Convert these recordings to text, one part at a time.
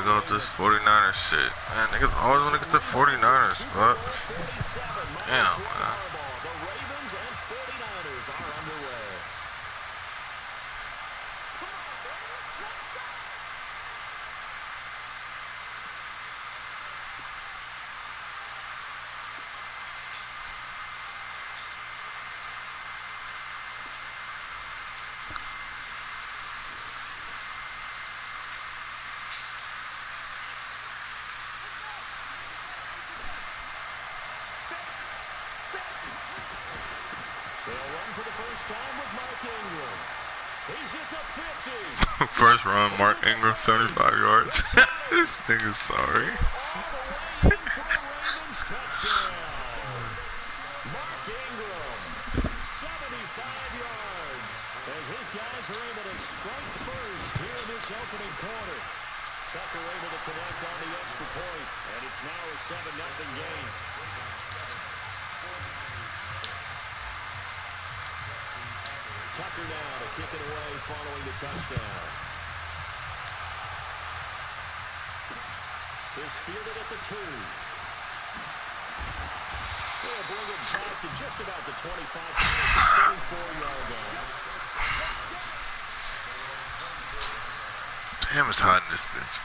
go with this 49ers shit. Man, niggas always want to get the 49ers, but damn, man. The Ravens and 49ers are underway. First run, Mark Ingram, 75 yards. This nigga's sorry. Mark Ingram, 75 yards, as his guys are able to strike first here in this opening quarter. Tucker able to connect on the extra point, and it's now a 7-0 game. Tucker now to kick it away following the touchdown. Is fielded at the 2. They'll bring it back to just about the 24-yard line. Damn, it's hot in this bitch.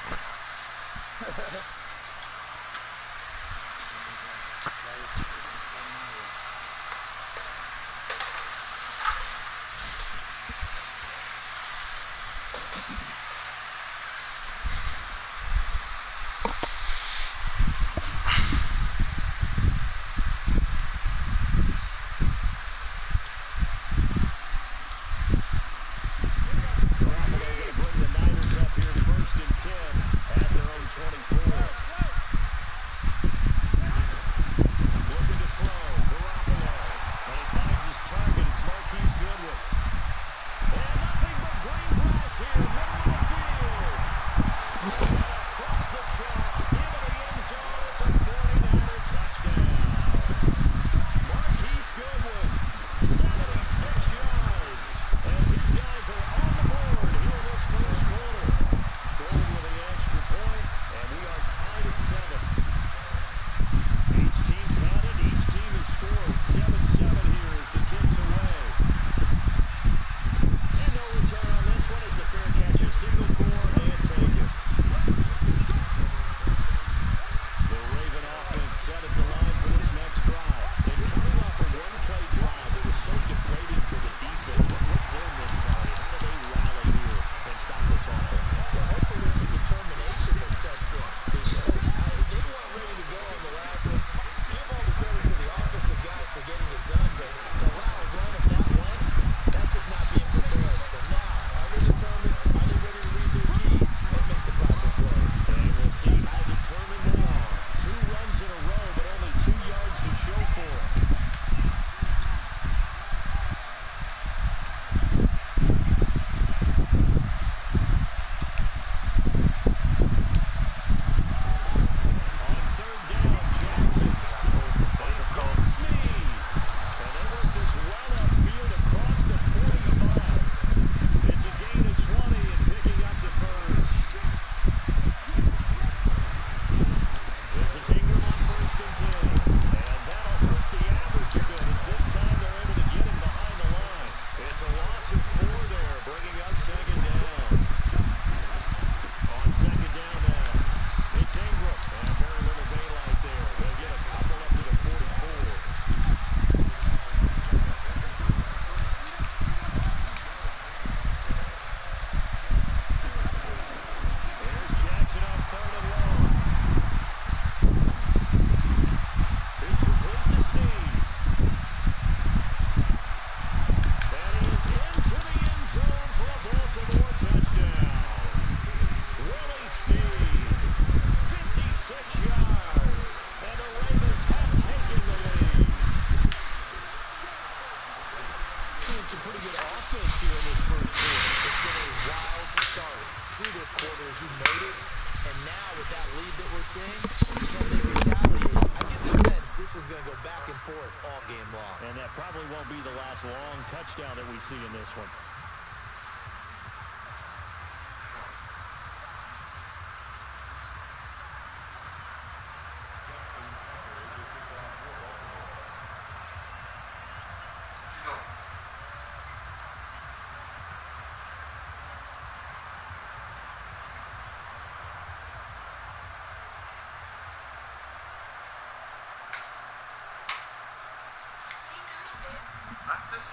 I just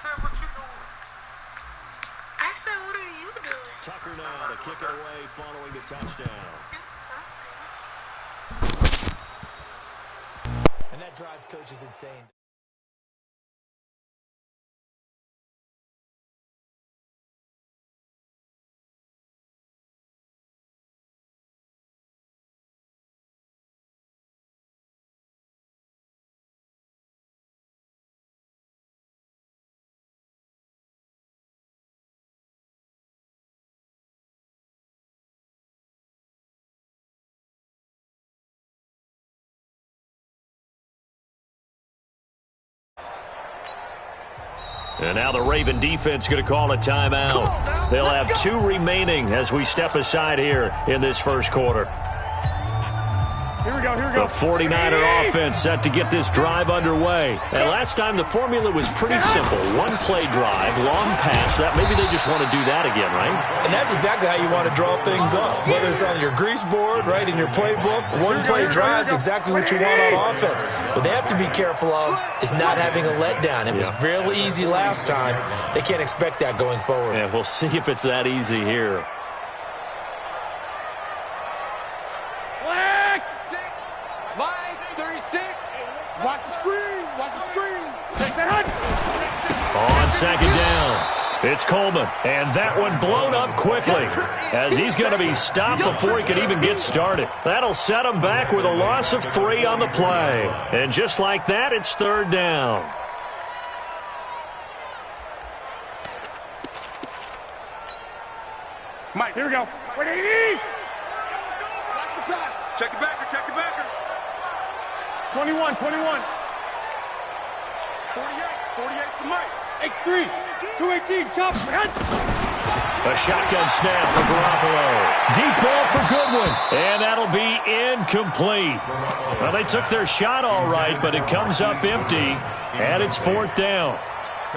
said what you doing. I said, what are you doing? Tucker now to kick it away following the touchdown. And that drives coaches insane. And now the Raven defense going to call a timeout. They'll have 2 remaining as we step aside here in this first quarter. Here we go. The 49er offense set to get this drive underway. And last time the formula was pretty simple. 1-play drive, long pass. That maybe they just want to do that again, right? And that's exactly how you want to draw things up. Whether it's on your grease board, right, in your playbook, 1-play drive is exactly what you want on offense. What they have to be careful of is not having a letdown. It was fairly easy last time. They can't expect that going forward. Yeah, we'll see if it's that easy here. On second down, it's Coleman, and that one blown up quickly as he's going to be stopped before he can even get started. That'll set him back with a loss of 3 on the play. And just like that, it's third down. Mike, here we go. 180. Watch the pass. Check the backer, check the backer. 21. 48 to Mike. X3. 218. Chop. A shotgun snap for Garoppolo. Deep ball for Goodwin. And that'll be incomplete. Well, they took their shot all right, but it comes up empty, and it's fourth down.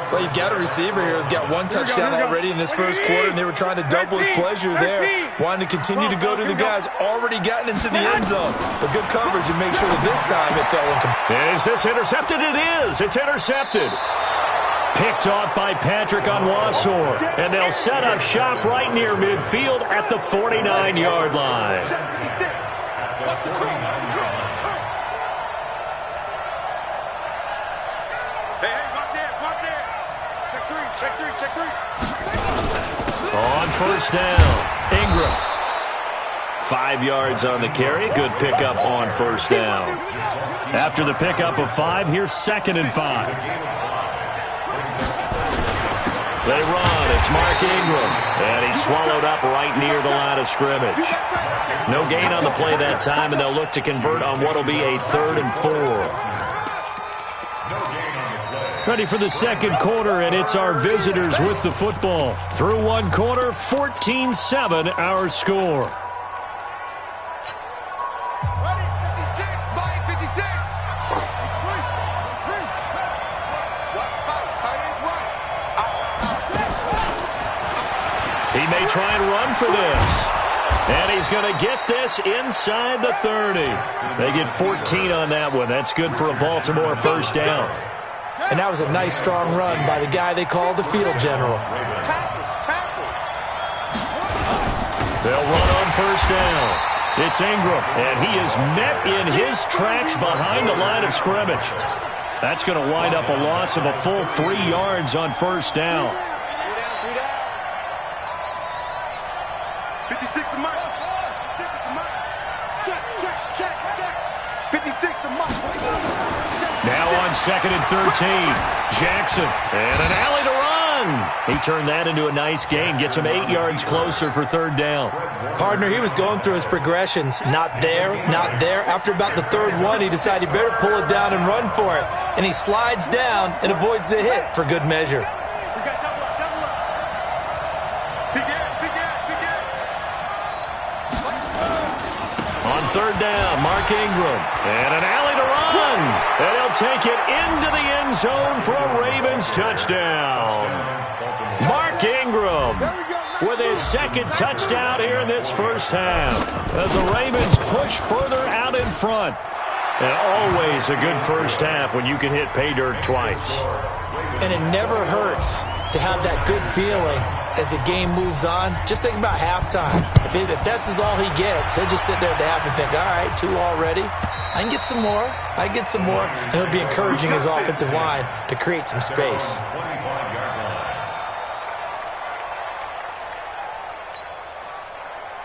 Well, you've got a receiver here who's got 1 touchdown already in this first quarter, and they were trying to double his pleasure there. Wanting to continue to go to the guys already gotten into the end zone. But good coverage and make sure that this time it fell incomplete. Is this intercepted? It is. It's intercepted. Picked off by Patrick Onwuasor. And they'll set up shop right near midfield at the 49-yard line. Check three. On first down, Ingram. 5 yards on the carry. Good pickup on first down. After the pickup of 5, here's 2nd and 5. They run. It's Mark Ingram. And he's swallowed up right near the line of scrimmage. No gain on the play that time, and they'll look to convert on what will be a 3rd and 4. Ready for the second quarter, and it's our visitors with the football. Through 1 quarter, 14-7 our score. Ready, 56, Mike, 56. What's tight is right. He may try and run for this. And he's going to get this inside the 30. They get 14 on that one. That's good for a Baltimore first down. And that was a nice, strong run by the guy they call the field general. They'll run on first down. It's Ingram, and he is met in his tracks behind the line of scrimmage. That's going to wind up a loss of a full 3 yards on first down. 56 to Mike. 56 to Mike. Now on 2nd and 13, Jackson, and an alley to run. He turned that into a nice gain, gets him 8 yards closer for third down. Partner, he was going through his progressions. Not there, not there. After about the 3rd one, he decided he better pull it down and run for it. And he slides down and avoids the hit for good measure. On third down, Mark Ingram, and an alley to run. And he'll take it into the end zone for a Ravens touchdown. Mark Ingram with his 2nd touchdown here in this first half as the Ravens push further out in front. And always a good first half when you can hit pay dirt twice. And it never hurts to have that good feeling as the game moves on. Just think about halftime. If that's all he gets, he'll just sit there at the half and think, all right, 2 already. I can get some more. I can get some more. And he'll be encouraging his offensive line to create some space.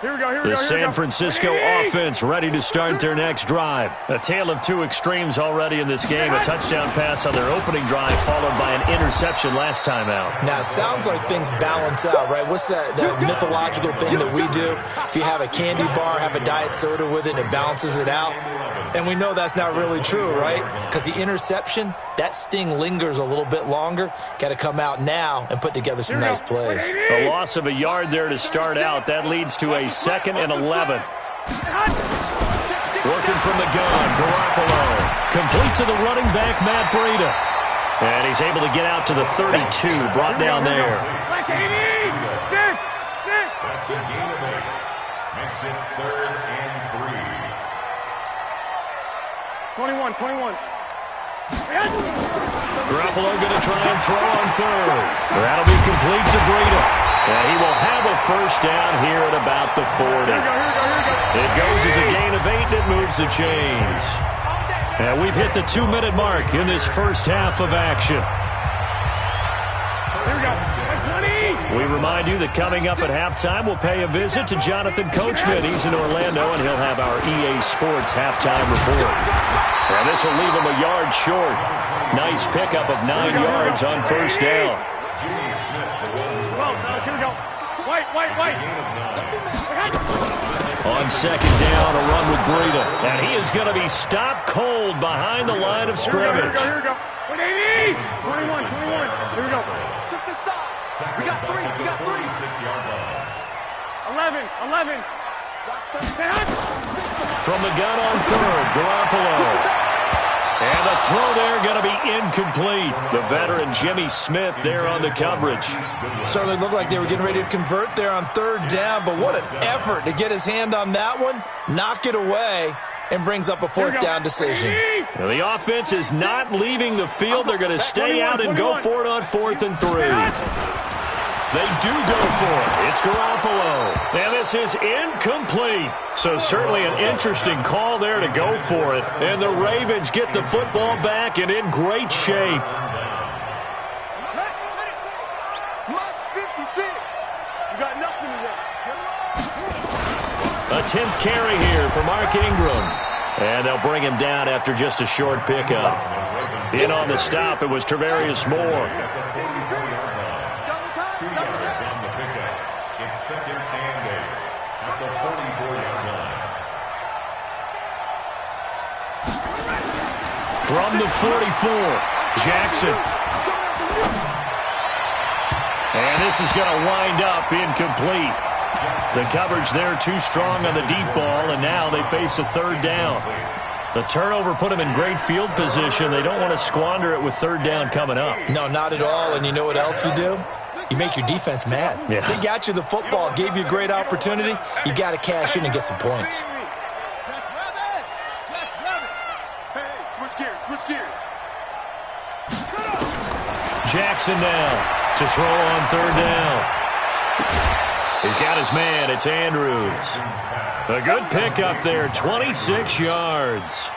Here we go, The San Francisco offense ready to start their next drive. A tale of two extremes already in this game. A touchdown pass on their opening drive followed by an interception last time out. Now, it sounds like things balance out, right? What's that mythological thing that we do? If you have a candy bar, have a diet soda with it, and it balances it out. And we know that's not really true, right? Because the interception, that sting lingers a little bit longer. Got to come out now and put together some nice plays. A loss of a yard there to start out. That leads to a 2nd and 11. Working from the gun, Garoppolo. Complete to the running back, Matt Breida. And he's able to get out to the 32, brought down there. That's a gain of 8. Makes it 3rd and 3. 21. Garoppolo going to try and throw on 3rd. That'll be complete to Breida. And he will have a first down here at about the 40. It goes as a gain of 8, and it moves the chains. And we've hit the 2-minute mark in this first half of action. Here we go. 20. We remind you that coming up at halftime, we'll pay a visit to Jonathan Coachman. He's in Orlando, and he'll have our EA Sports halftime report. And this will leave him a yard short. Nice pickup of 9 yards on first down. Here we go. White. On second down, a run with Breida. And he is going to be stopped cold behind the line of scrimmage. Here we go. 180. 21. Here we go. Took the side. We got 3. 11. From the gun on 3rd, Garoppolo. And the throw there going to be incomplete. The veteran Jimmy Smith there on the coverage. Certainly looked like they were getting ready to convert there on 3rd down, but what an effort to get his hand on that one, knock it away, and brings up a 4th down decision. Now, the offense is not leaving the field. They're going to stay out and go for it on 4th and 3. They do go for it. It's Garoppolo. And this is incomplete. So certainly an interesting call there to go for it. And the Ravens get the football back and in great shape. Mark's 56. You got nothing today. A 10th carry here for Mark Ingram. And they'll bring him down after just a short pickup. In on the stop, it was Travarius Moore. 2 yards on the pickup. It's 2nd and 8 at the 44-yard line. From the 44, Jackson. And this is going to wind up incomplete. The coverage there too strong on the deep ball, and now they face a 3rd down. The turnover put them in great field position. They don't want to squander it with 3rd down coming up. No, not at all. And you know what else you do? You make your defense mad. Yeah. They got you the football, gave you a great opportunity. You got to cash in and get some points. Hey, switch gears. Jackson now to throw on 3rd down. He's got his man. It's Andrews. A good pickup there, 26 yards.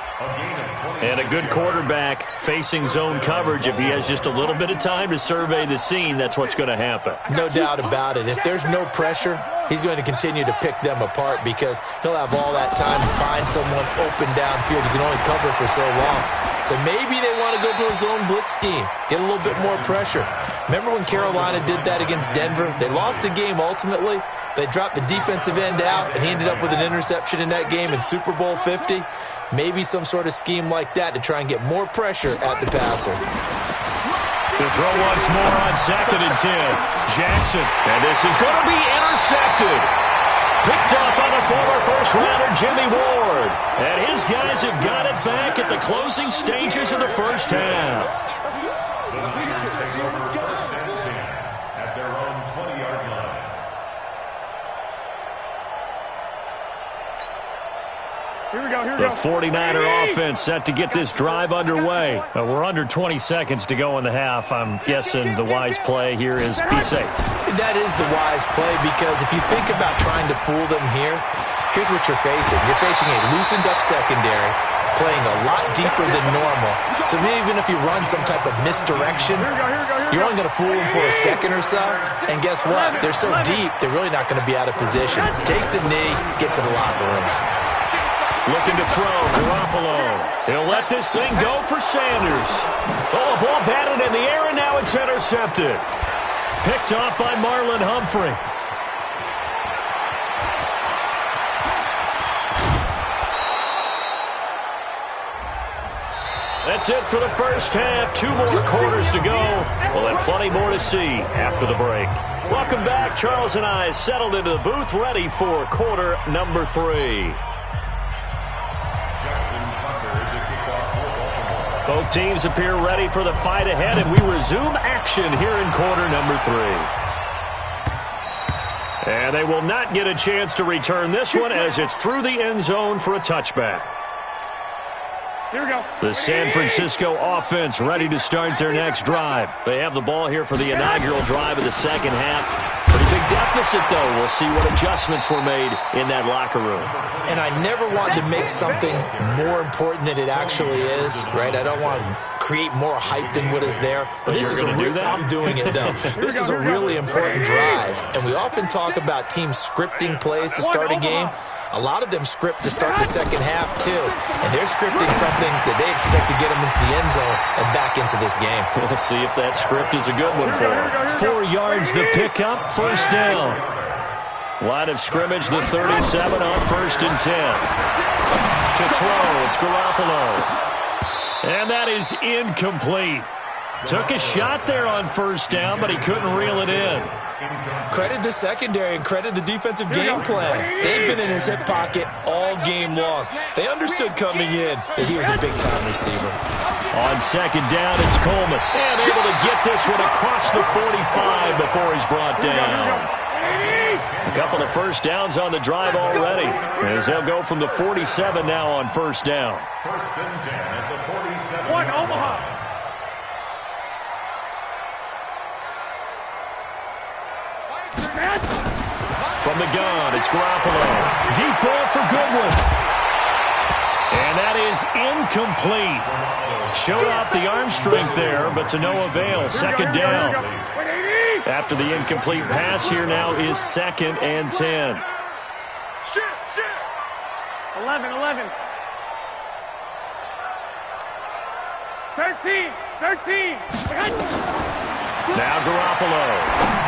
And a good quarterback facing zone coverage. If he has just a little bit of time to survey the scene, that's what's going to happen. No doubt about it. If there's no pressure, he's going to continue to pick them apart because he'll have all that time to find someone open downfield. You can only cover for so long. So maybe they want to go to a zone blitz scheme, get a little bit more pressure. Remember when Carolina did that against Denver? They lost the game ultimately. They dropped the defensive end out, and he ended up with an interception in that game in Super Bowl 50. Maybe some sort of scheme like that to try and get more pressure at the passer. To throw once more on 2nd and 10. Jackson. And this is going to be intercepted. Picked up on a former first-rounder, Jimmy Ward. And his guys have got it back at the closing stages of the first half. At their own 20-yard line. Here we go. The 49er offense set to get this drive underway. We're under 20 seconds to go in the half. I'm guessing the wise play here is be safe. That is the wise play, because if you think about trying to fool them here, here's what you're facing. You're facing a loosened up secondary, playing a lot deeper than normal. So even if you run some type of misdirection, you're only going to fool them for a second or so. And guess what? They're so deep, they're really not going to be out of position. Take the knee, get to the locker room. Looking to throw, Garoppolo. He'll let this thing go for Sanders. Oh, a ball batted in the air, and now it's intercepted. Picked off by Marlon Humphrey. That's it for the first half. 2 more quarters to go. We'll have plenty more to see after the break. Welcome back. Charles and I settled into the booth, ready for quarter number 3. Both teams appear ready for the fight ahead, and we resume action here in quarter number 3. And they will not get a chance to return this one, as it's through the end zone for a touchback. Here we go. The San Francisco offense ready to start their next drive. They have the ball here for the inaugural drive of the second half. Pretty big deficit, though. We'll see what adjustments were made in that locker room. And I never want to make something more important than it actually is, right? I don't want to create more hype than what is there. But this is I'm doing it, though. This is a really important drive. And we often talk about teams scripting plays to start a game. A lot of them script to start the second half, too. And they're scripting something that they expect to get them into the end zone and back into this game. We'll see if that script is a good one for them. 4 yards the pickup, first down. Line of scrimmage, the 37 on 1st and 10. To throw, it's Garoppolo. And that is incomplete. Took a shot there on first down, but he couldn't reel it in. Credit the secondary and credit the defensive game plan. They've been in his hip pocket all game long. They understood coming in that he was a big-time receiver. On second down, it's Coleman. And able to get this one across the 45 before he's brought down. A couple of first downs on the drive already, as they'll go from the 47 now on first down. 1st and 10 at the 47. One, Omaha. From the gun, it's Garoppolo. Deep ball for Goodwin. And that is incomplete. Showed off the arm strength there, but to no avail. Second down. After the incomplete pass, here now is 2nd and 10. 11. 13. Now Garoppolo.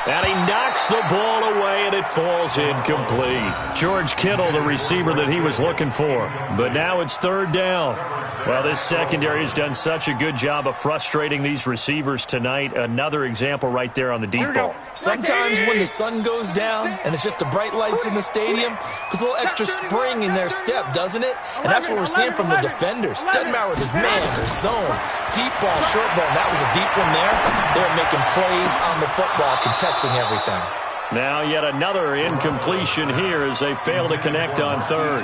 And he knocks the ball away, and it falls incomplete. George Kittle, the receiver that he was looking for. But now it's 3rd down. Well, this secondary has done such a good job of frustrating these receivers tonight. Another example right there on the deep ball. Sometimes when the sun goes down and it's just the bright lights in the stadium, puts a little extra spring in their step, doesn't it? And that's what we're seeing from the defenders. Doesn't matter if it's man or zone. Deep ball, short ball. That was a deep one there. They're making plays on the football, contesting everything. Now yet another incompletion here as they fail to connect on 3rd.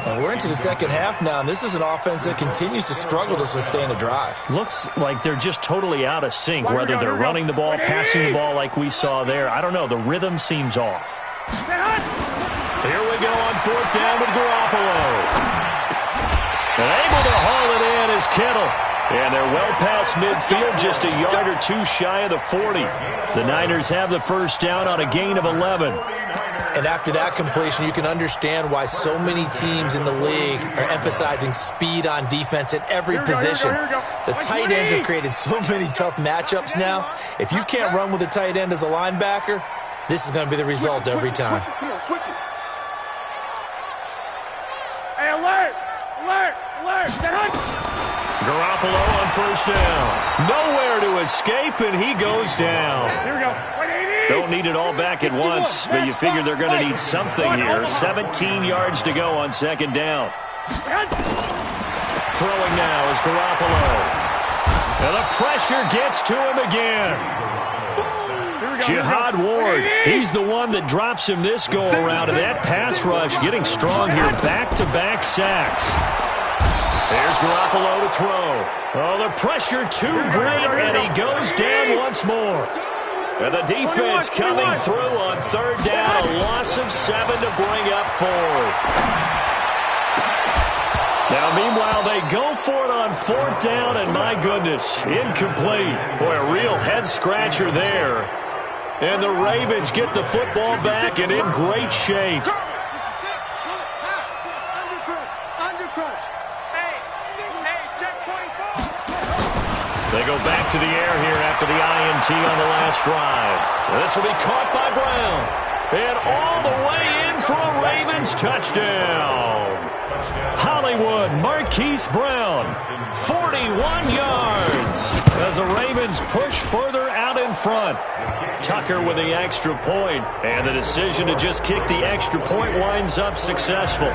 And we're into the second half now, and this is an offense that continues to struggle to sustain a drive. Looks like they're just totally out of sync, whether they're running the ball, passing the ball like we saw there. I don't know. The rhythm seems off. Here we go on 4th down with Garoppolo. And able to haul it in is Kittle. And they're well past midfield, just a yard or 2 shy of the 40. The Niners have the first down on a gain of 11. And after that completion, you can understand why so many teams in the league are emphasizing speed on defense at every position. The tight ends have created so many tough matchups now. If you can't run with a tight end as a linebacker, this is going to be the result every time. Hey, alert! Garoppolo on first down. Nowhere to escape, and he goes down. Here we go. Don't need it all back at once, but you figure they're going to need something here. 17 yards to go on second down. Throwing now is Garoppolo. And the pressure gets to him again. Jihad Ward, he's the one that drops him this go-around, and that pass rush getting strong here. Back-to-back sacks. There's Garoppolo to throw. Oh, the pressure too great, and he goes down once more. And the defense coming through on third down. A loss of 7 to bring up fourth. Now, meanwhile, they go for it on fourth down, and my goodness, incomplete. Boy, a real head-scratcher there. And the Ravens get the football back and in great shape. They go back to the air here after the INT on the last drive. This will be caught by Brown. And all the way in for a Ravens touchdown. Hollywood Marquise Brown, 41 yards. As the Ravens push further out in front. Tucker with the extra point. And the decision to just kick the extra point winds up successful.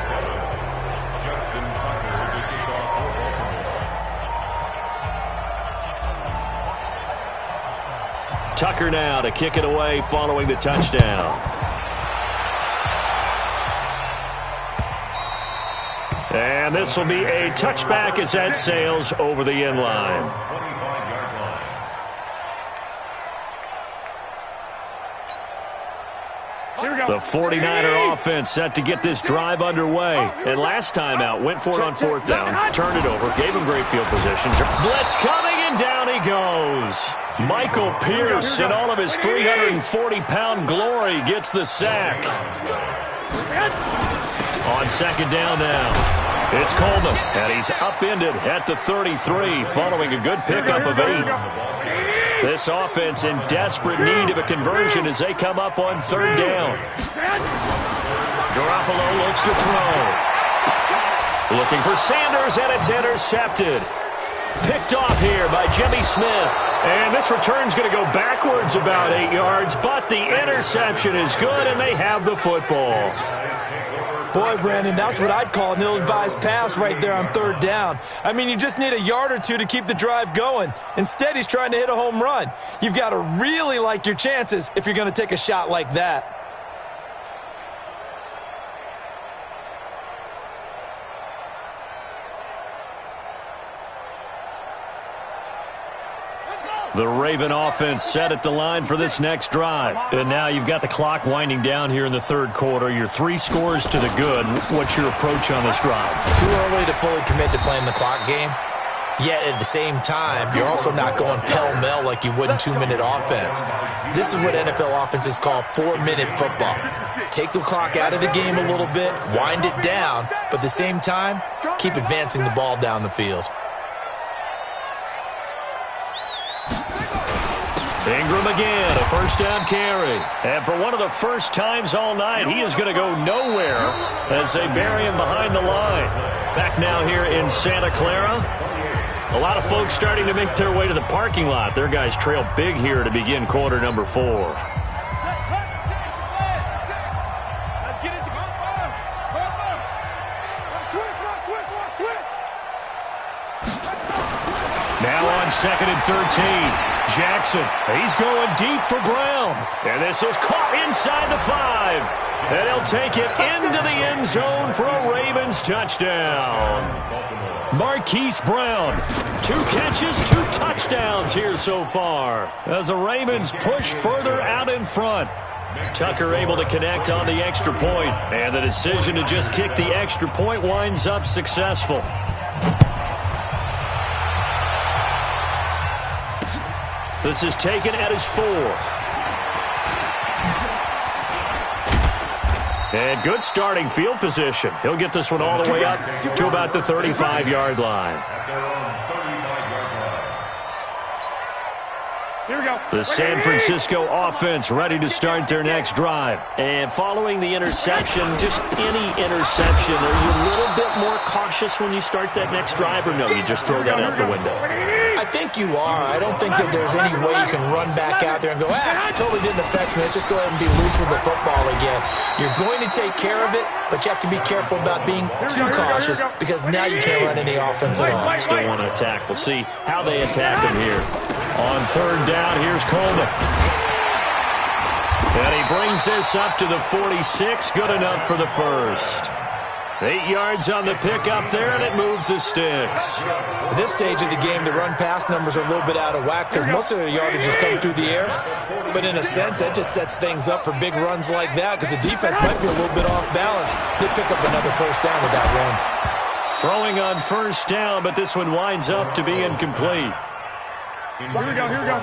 Tucker now to kick it away following the touchdown. And this will be a touchback as that sails over the end line. The 49er offense set to get this drive underway. And last time out, went for it on fourth down, turned it over, gave him great field position. Blitz coming, and down he goes. Michael Pierce, in all of his 340-pound glory, gets the sack. On second down now, it's Coleman, and he's upended at the 33 following a good pickup of 8. This offense in desperate need of a conversion as they come up on third down. Garoppolo looks to throw. Looking for Sanders, and it's intercepted. Picked off here by Jimmy Smith. And this return's going to go backwards about 8 yards, but the interception is good, and they have the football. Boy, Brandon, that's what I'd call an ill-advised pass right there on third down. I mean, you just need a yard or two to keep the drive going. Instead, he's trying to hit a home run. You've got to really like your chances if you're going to take a shot like that. The Raven offense set at the line for this next drive. And now you've got the clock winding down here in the third quarter. You're 3 scores to the good. What's your approach on this drive? Too early to fully commit to playing the clock game. Yet at the same time, you're also not going pell-mell like you would in 2-minute offense. This is what NFL offenses call 4-minute football. Take the clock out of the game a little bit, wind it down, but at the same time, keep advancing the ball down the field. Ingram again, a first down carry. And for one of the first times all night, he is going to go nowhere as they bury him behind the line. Back now here in Santa Clara. A lot of folks starting to make their way to the parking lot. Their guys trail big here to begin quarter number 4. Now on second and 13. Jackson, he's going deep for Brown. And this is caught inside the 5. And he'll take it into the end zone for a Ravens touchdown. Marquise Brown, 2 catches, 2 touchdowns here so far as the Ravens push further out in front. Tucker able to connect on the extra point, and the decision to just kick the extra point winds up successful. This is taken at his 4. And good starting field position. He'll get this one all the way up to about the 35-yard line. Here we go. The San Francisco offense ready to start their next drive. And following the interception, just any interception, are you a little bit more cautious when you start that next drive, or no, you just throw that out the window? I think you are. I don't think that there's any way you can run back out there and go, it totally didn't affect me. Let's just go ahead and be loose with the football again. You're going to take care of it, but you have to be careful about being too cautious because now you can't run any offense at all. Still want to attack. We'll see how they attack him here. On third down, here's Coleman. And he brings this up to the 46. Good enough for the first. 8 yards on the pickup there, and it moves the sticks. At this stage of the game, the run-pass numbers are a little bit out of whack because most of the yardage is coming through the air. But in a sense, that just sets things up for big runs like that because the defense might be a little bit off balance. They pick up another first down with that run. Throwing on first down, but this one winds up to be incomplete. Here we go, here we go.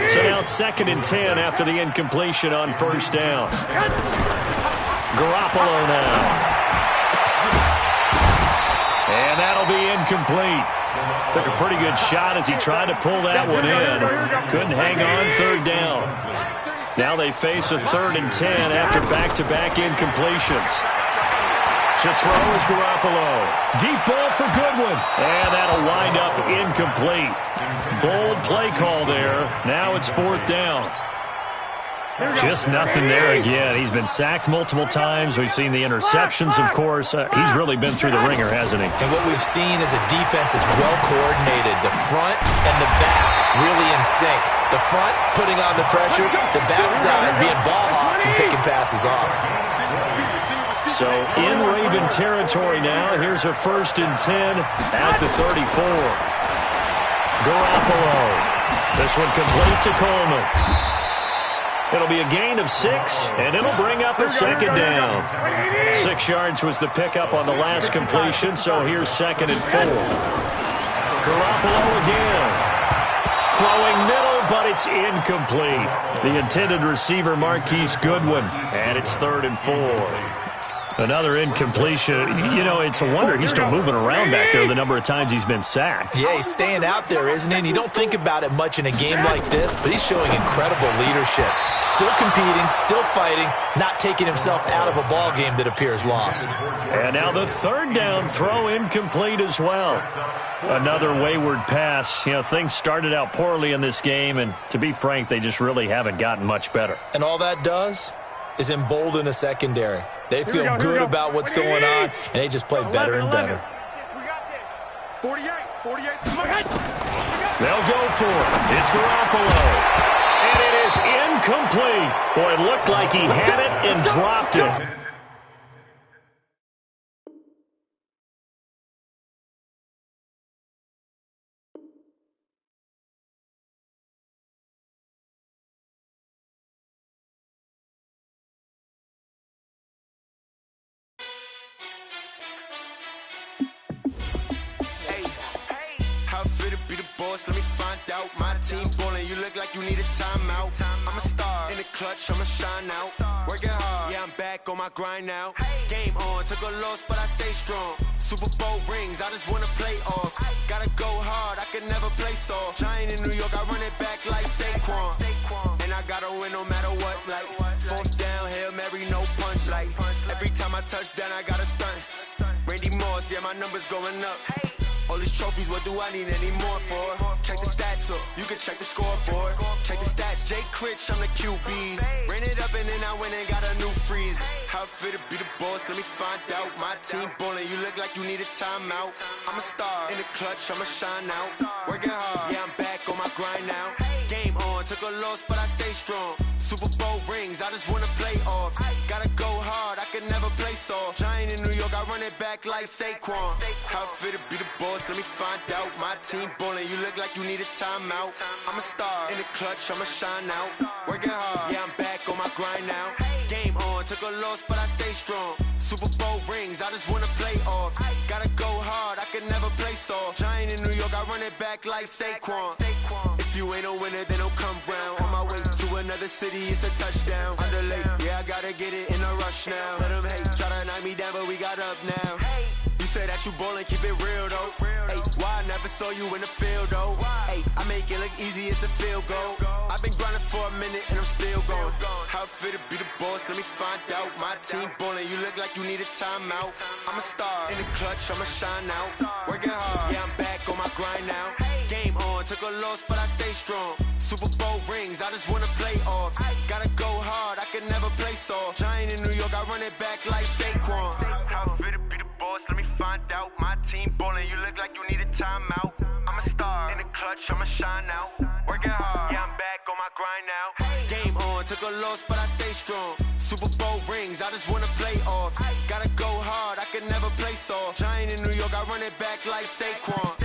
So now 2nd and 10 after the incompletion on first down. Garoppolo now. And that'll be incomplete. Took a pretty good shot as he tried to pull that one in. Couldn't hang on 3rd down. Now they face a 3rd and 10 after back-to-back incompletions. To throw is Garoppolo. Deep ball for Goodwin. And that'll wind up incomplete. Bold play call there. Now it's 4th down. Just nothing there again. He's been sacked multiple times. We've seen the interceptions, of course. He's really been through the ringer, hasn't he? And what we've seen is a defense that's well coordinated. The front and the back really in sync. The front putting on the pressure, the backside being ball hawks and picking passes off. So in Raven territory now. Here's a 1st and 10 at the 34. Garoppolo. This one complete to Coleman. It'll be a gain of 6, and it'll bring up a 2nd down. 6 yards was the pickup on the last completion, so here's 2nd and 4. Garoppolo again. Throwing middle, but it's incomplete. The intended receiver, Marquise Goodwin, and it's 3rd and 4. Another incompletion. You know, it's a wonder he's still moving around back there the number of times he's been sacked. Yeah, he's staying out there, isn't he? And you don't think about it much in a game like this, but he's showing incredible leadership. Still competing, still fighting, not taking himself out of a ball game that appears lost. And now the 3rd down throw incomplete as well. Another wayward pass. You know, things started out poorly in this game, and to be frank, they just really haven't gotten much better. And all that does is embolden a secondary. They feel good about what's going on, and they just play better and better. 48. They'll go for it. It's Garoppolo. And it is incomplete. Boy, it looked like he had it and dropped it. Let me find out. My team ballin', you look like you need a timeout. I'm a star in the clutch, I'ma shine out. Working hard, yeah, I'm back on my grind now. Game on, took a loss, but I stay strong. Super Bowl rings, I just wanna play off. Gotta go hard, I can never play soft. Giant in New York, I run it back like Saquon. And I gotta win no matter what, like 4th down, Hail Mary, no punch. Like every time I touch down, I gotta stunt. Randy Moss, yeah, my numbers going up. All these trophies, what do I need any more for? Check the stats up, you can check the scoreboard. Check the stats, Jake Critch, I'm the QB. Ran it up and then I went and got a new freeze. How it fit to be the boss, let me find out. My team ballin', you look like you need a timeout. I'm a star in the clutch, I'ma shine out. Working hard, yeah, I'm back on my grind now. Game on, took a loss, but I stay strong. Super Bowl rings, I just wanna play off. Gotta go hard, I can never play soft. Giant in New York, I run it back like Saquon. How it fit to be the boss, let me find out. My team ballin', you look like you need a timeout. I'm a star in the clutch, I'ma shine out. Working hard, yeah, I'm back on my grind now. Game on, took a loss, but I stay strong. Super Bowl rings, I just wanna play off. Gotta go hard, I can never play soft. Giant in New York, I run it back like Saquon. If you ain't a winner, then don't come round. On my way to another city, it's a touchdown. Underlay, yeah, I gotta get it in a rush now. Let them hate, try to knock me down, but we got up now. You say that you ballin', keep it real though. Hey, why I never saw you in the field though? Hey, I make it look easy, it's a field goal. I've been grinding for a minute and I'm still going. How it fit to be the boss, let me find out. My team ballin', you look like you need a timeout. I'm a star in the clutch, I'ma shine out. Working hard, yeah, I'm back on my grind now. Game on, took a loss, but I stay strong. Super Bowl rings, I just wanna play off. Gotta go hard, I can never play soft. Giant in New York, I run it back like Saquon. How it fit to be the boss, let me find out. My team ballin', you look like you need a timeout. I'm a star in the clutch, I'ma shine out. Working hard, yeah, I'm back on my grind now. Game on, took a loss, but I stay Super Bowl rings, I just wanna play off. Gotta go hard, I can never play soft. Giant in New York, I run it back like Saquon.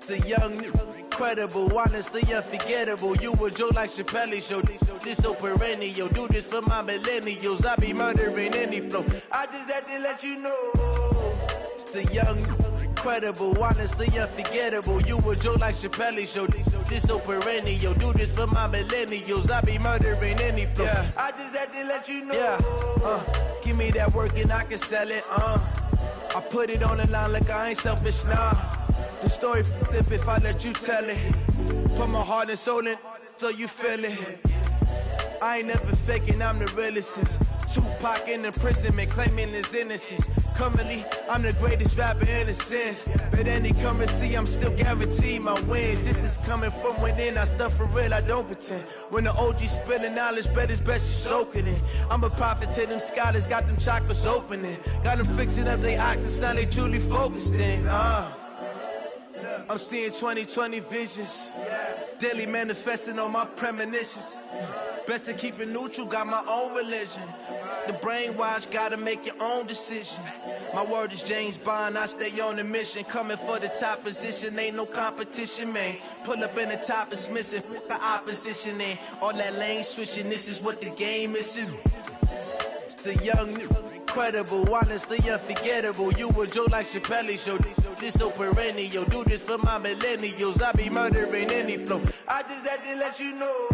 The young, incredible, honestly unforgettable. You a Joe like Chappelle show. This so perennial. Do this for my millennials. I be murdering any flow. I just had to let you know. It's the young, incredible, honestly unforgettable. You a Joe like Chappelle show. This so perennial. Do this for my millennials. I be murdering any flow. Yeah. I just had to let you know. Yeah. Give me that work and I can sell it. I put it on the line like I ain't selfish, nah. The story flip if I let you tell it. Put my heart and soul in so you feel it. I ain't never faking, I'm the realest since Tupac in imprisonment, claiming his innocence. Currently, I'm the greatest rapper in a sense. But any currency, I'm still guaranteed my wins. This is coming from within, I stuff for real, I don't pretend. When the OG spilling knowledge, bet it's best you soak it in. I'm a prophet to them scholars, got them chakras opening. Got them fixing up they octaves, now they truly focused in. I'm seeing 2020 visions, daily manifesting on my premonitions. Best to keep it neutral, got my own religion. The brainwash, gotta make your own decision. My word is James Bond, I stay on a mission. Coming for the top position, ain't no competition, man. Pull up in the top, it's missing, the opposition in. All that lane switching, this is what the game is. It's the young, incredible, honestly unforgettable. You a Joe like Chappelle show. This so perennial. Do this for my millennials. I be murdering any flow. I just had to let you know.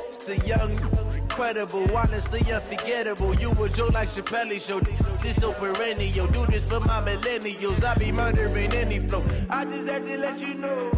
It's the young, incredible, honestly unforgettable. You a Joe like Chappelle show. This so perennial. Do this for my millennials. I be murdering any flow. I just had to let you know.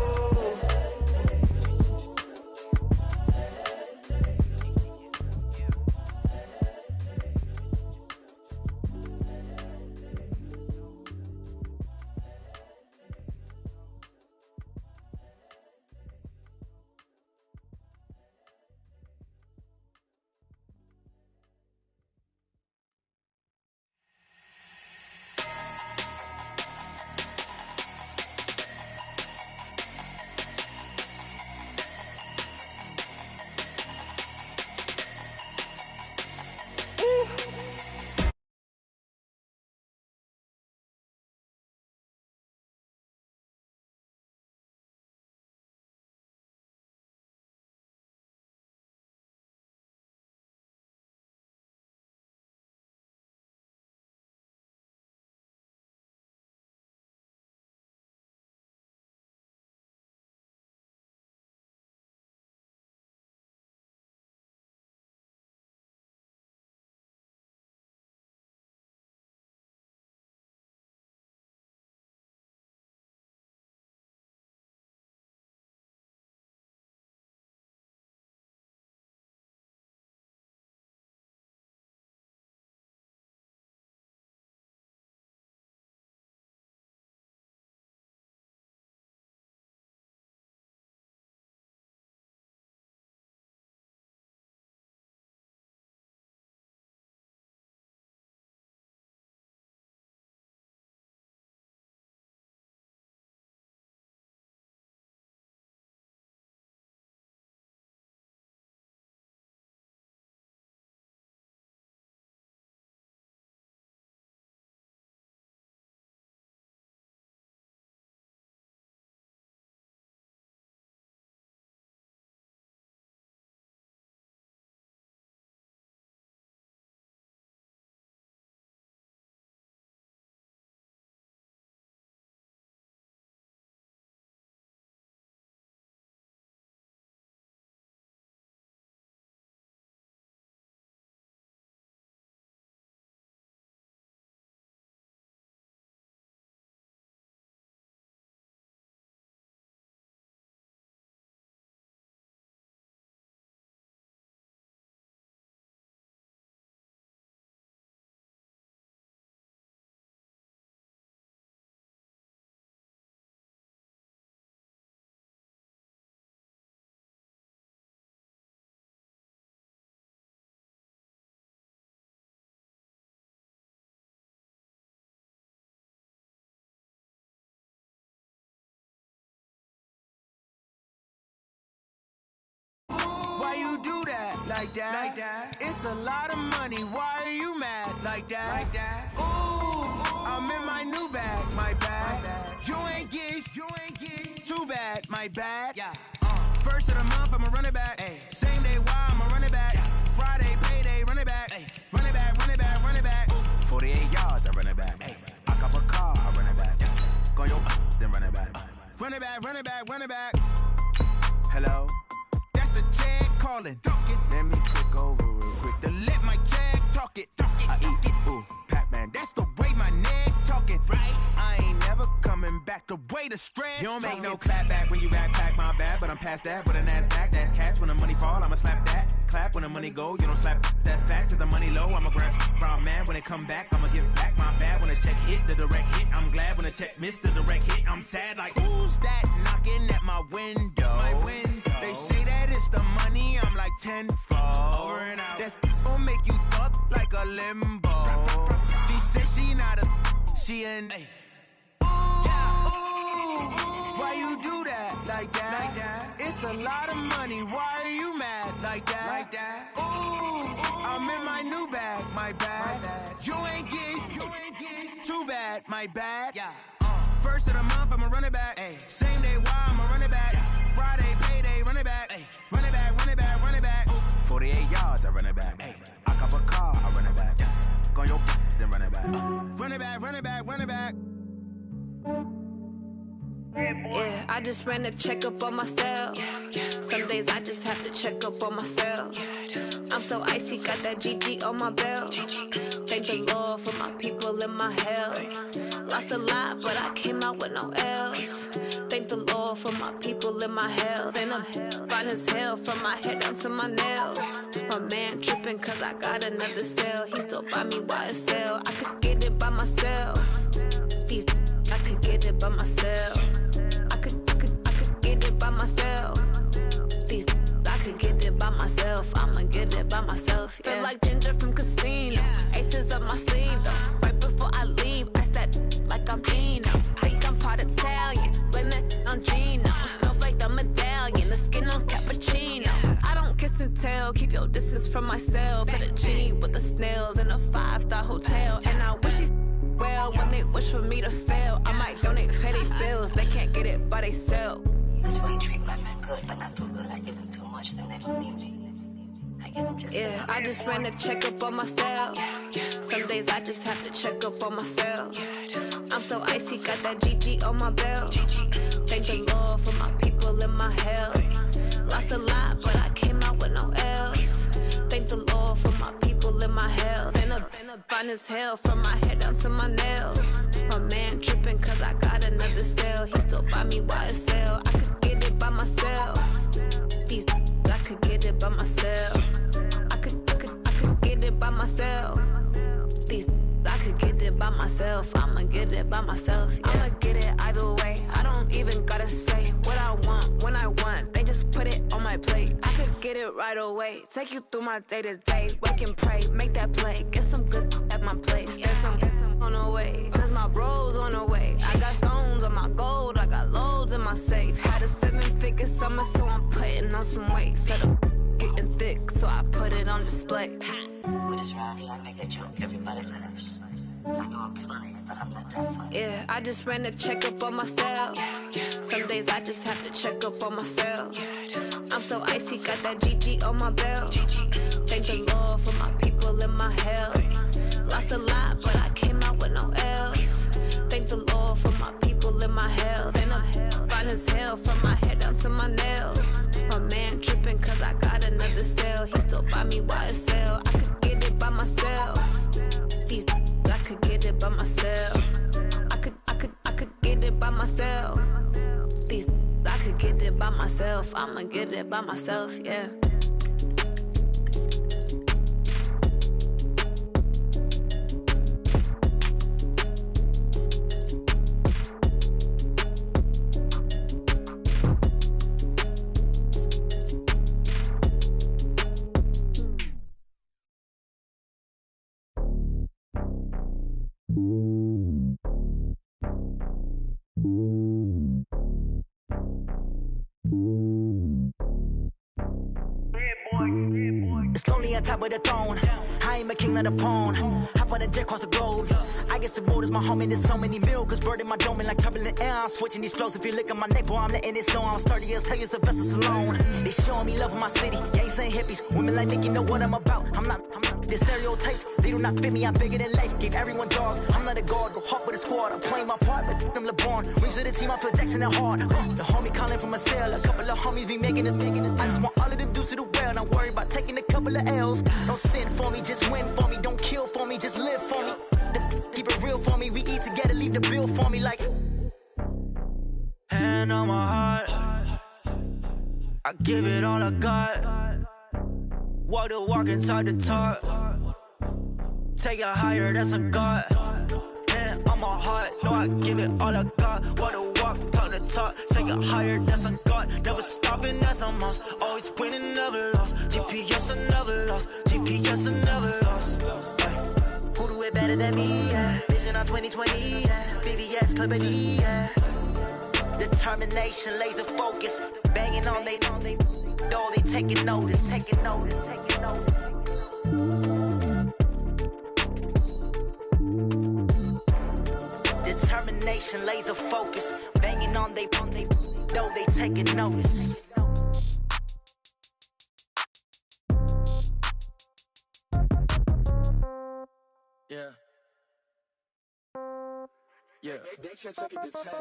like that. It's a lot of money, why are you mad like that? Ooh, I'm in my new bag, my bad. You ain't getting too bad, my bad. First of the month, I'ma run it back. Same day, why I'ma run it back. Friday, payday, run it back. Run it back, run it back, run it back. 48 yards, I run it back. I cop a car, I run it back. Go yo, then run it back. Run it back, run it back, run it back. Hello? That's the jag calling. Let me click over real quick to let my jag talk it. I eat it, ooh, Pac-Man. That's the way my neck talking. Right? I ain't never coming back. The way the stress. You don't make no clap back when you backpack, my bad. But I'm past that with a NASDAQ. That's cash. When the money fall, I'ma slap that. Clap when the money go, you don't slap. That's facts. If the money low, I'ma grab brown man. When it come back, I'ma give back my bad. When the check hit, the direct hit. I'm glad when the check missed the direct hit. I'm sad like, who's that knocking at my window? My window. They say that it's the money, I'm like tenfold. Over and out. That's gon' make you up like a limbo. She said she not a, she an A. Why you do that like that? It's a lot of money, why are you mad like that? Ooh, I'm in my new bag, my bad. You ain't getting too bad, my bad. First of the month, I'ma run it back. Same day, why I'ma run it back. Friday, payday, run it back. Run it back, run it back, run it back. 48 yards, I run it back. I cop a car, I run it back. Go yo, then run it back. Run it back, run it back, run it back. Yeah, I just ran a checkup on myself. Some days I just have to check up on myself. I'm so icy, got that GG on my belt. Thank the Lord for my people in my health. Lost a lot, but I came out with no L's. Thank the Lord for my people in my health. And I'm fine as hell from my head down to my nails. My man tripping cause I got another cell. He still buy me YSL. I could get it by myself. These I could get it by myself. I could get it by myself. These I could get it by myself. I'ma get it by myself. Yeah. Feel like Ginger from Casino. Aces up my sleeve though. Right before I leave, I said like I'm Dino. Think I'm part Italian. Blame it on Gino. Snowflake the medallion. The skin on cappuccino. I don't kiss and tell. Keep your distance from myself. At a genie with the snails in a 5-star hotel. And I wish he's well when they wish for me to fail. I might donate petty bills. They can't get it by they sell. That's why you treat my men good, but not too good. I give them too much, then they don't need me. I give them just yeah, I just ran a checkup on myself. Some days I just have to check up on myself. I'm so icy, got that GG on my belt. Thank the Lord for my people in my health. Lost a lot, but I came out with no L's. Thank the Lord for my people in my health. And I'm fine as hell from my head down to my nails. My man tripping cause I got another cell. He still buy me YSL. I could get it by myself. These I could get it by myself. I could get it by myself. These I could get it by myself. I'ma get it by myself. Yeah. I'ma get it either way. I don't even gotta say what I want when I want. They just put it on my plate. I could get it right away. Take you through my day to day. Wake and pray, make that play. Get some good at my place. There's some on the way. Cause my bros on the way. I got stones on my gold. I got loads in my safe. Had a 7-figure summer, so I'm putting on some weight. Set up getting thick, so I put it on display. With this round here, I make a joke. Everybody laughs. I know I'm funny, but I'm not that funny. Yeah, I just ran a checkup on myself. Some days I just have to check up on myself. I'm so icy, got that GG on my belt. Thank the Lord for my people in my health. Lost a lot, but I came out with no L's. Thank the Lord for my people in my health. And I'm fine as hell from my head down to my nails. My man tripping cause I got another cell. He still buy me YSL. I could get it by myself. These I could get it by myself. I could get it by myself. These I could get it by myself. I'ma get it by myself, yeah. Yeah, boy. throne. I ain't a king, not a pawn. Hop on a jet across the globe. I guess the world is my home and there's so many milkers. Bird in my dome and like turbulent air. I'm switching these flows. If you look at my neck, boy, I'm letting it snow. I'm sturdy as hell, a vessel alone. They showing me love in my city. Gangsta and hippies. Women like Nicki know what I'm about. I'm not. The stereotypes, they do not fit me. I'm bigger than life. Gave everyone dogs. I'm not a guard. Go hard with a squad. I'm playing my part, but them LeBron. Rings to the team, I feel Jackson and hard. The homie calling from a cell. A couple of homies be making it. I just want all of them dudes to do well. Not worry about taking a couple of L's. Don't sin for me, just win for me. Don't kill for me, just live for me. Keep it real for me. We eat together, leave the bill for me like. Hand on my heart, I give it all I got. Walk the walk and talk the talk. Take it higher, that's a God. Hand on my heart, no, I give it all I got. Walk the walk, talk the talk. Take it higher, that's a God. Never stopping, that's a must. Always winning, never lost. GPS, I never lost. GPS, I never lost. Who do it better than me? Yeah. Vision on 2020. Yeah. VVS, Clippity. Yeah. Determination, laser focus. Banging on they door, they taking notice. Taking notice, taking notice. Determination, laser focus. Banging on they door, they taking notice. Yeah. Yeah.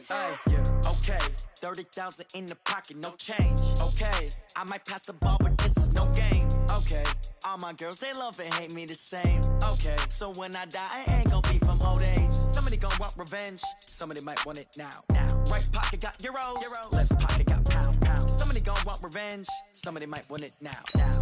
Hey, yeah. Okay. 30,000 in the pocket, no change. Okay. I might pass the ball, but this is no game. Okay. All my girls, they love and hate me the same. Okay. So when I die, I ain't gonna be from old age. Somebody gonna want revenge. Somebody might want it now. Right pocket got euros. Left pocket got pound. Somebody gonna want revenge. Somebody might want it now.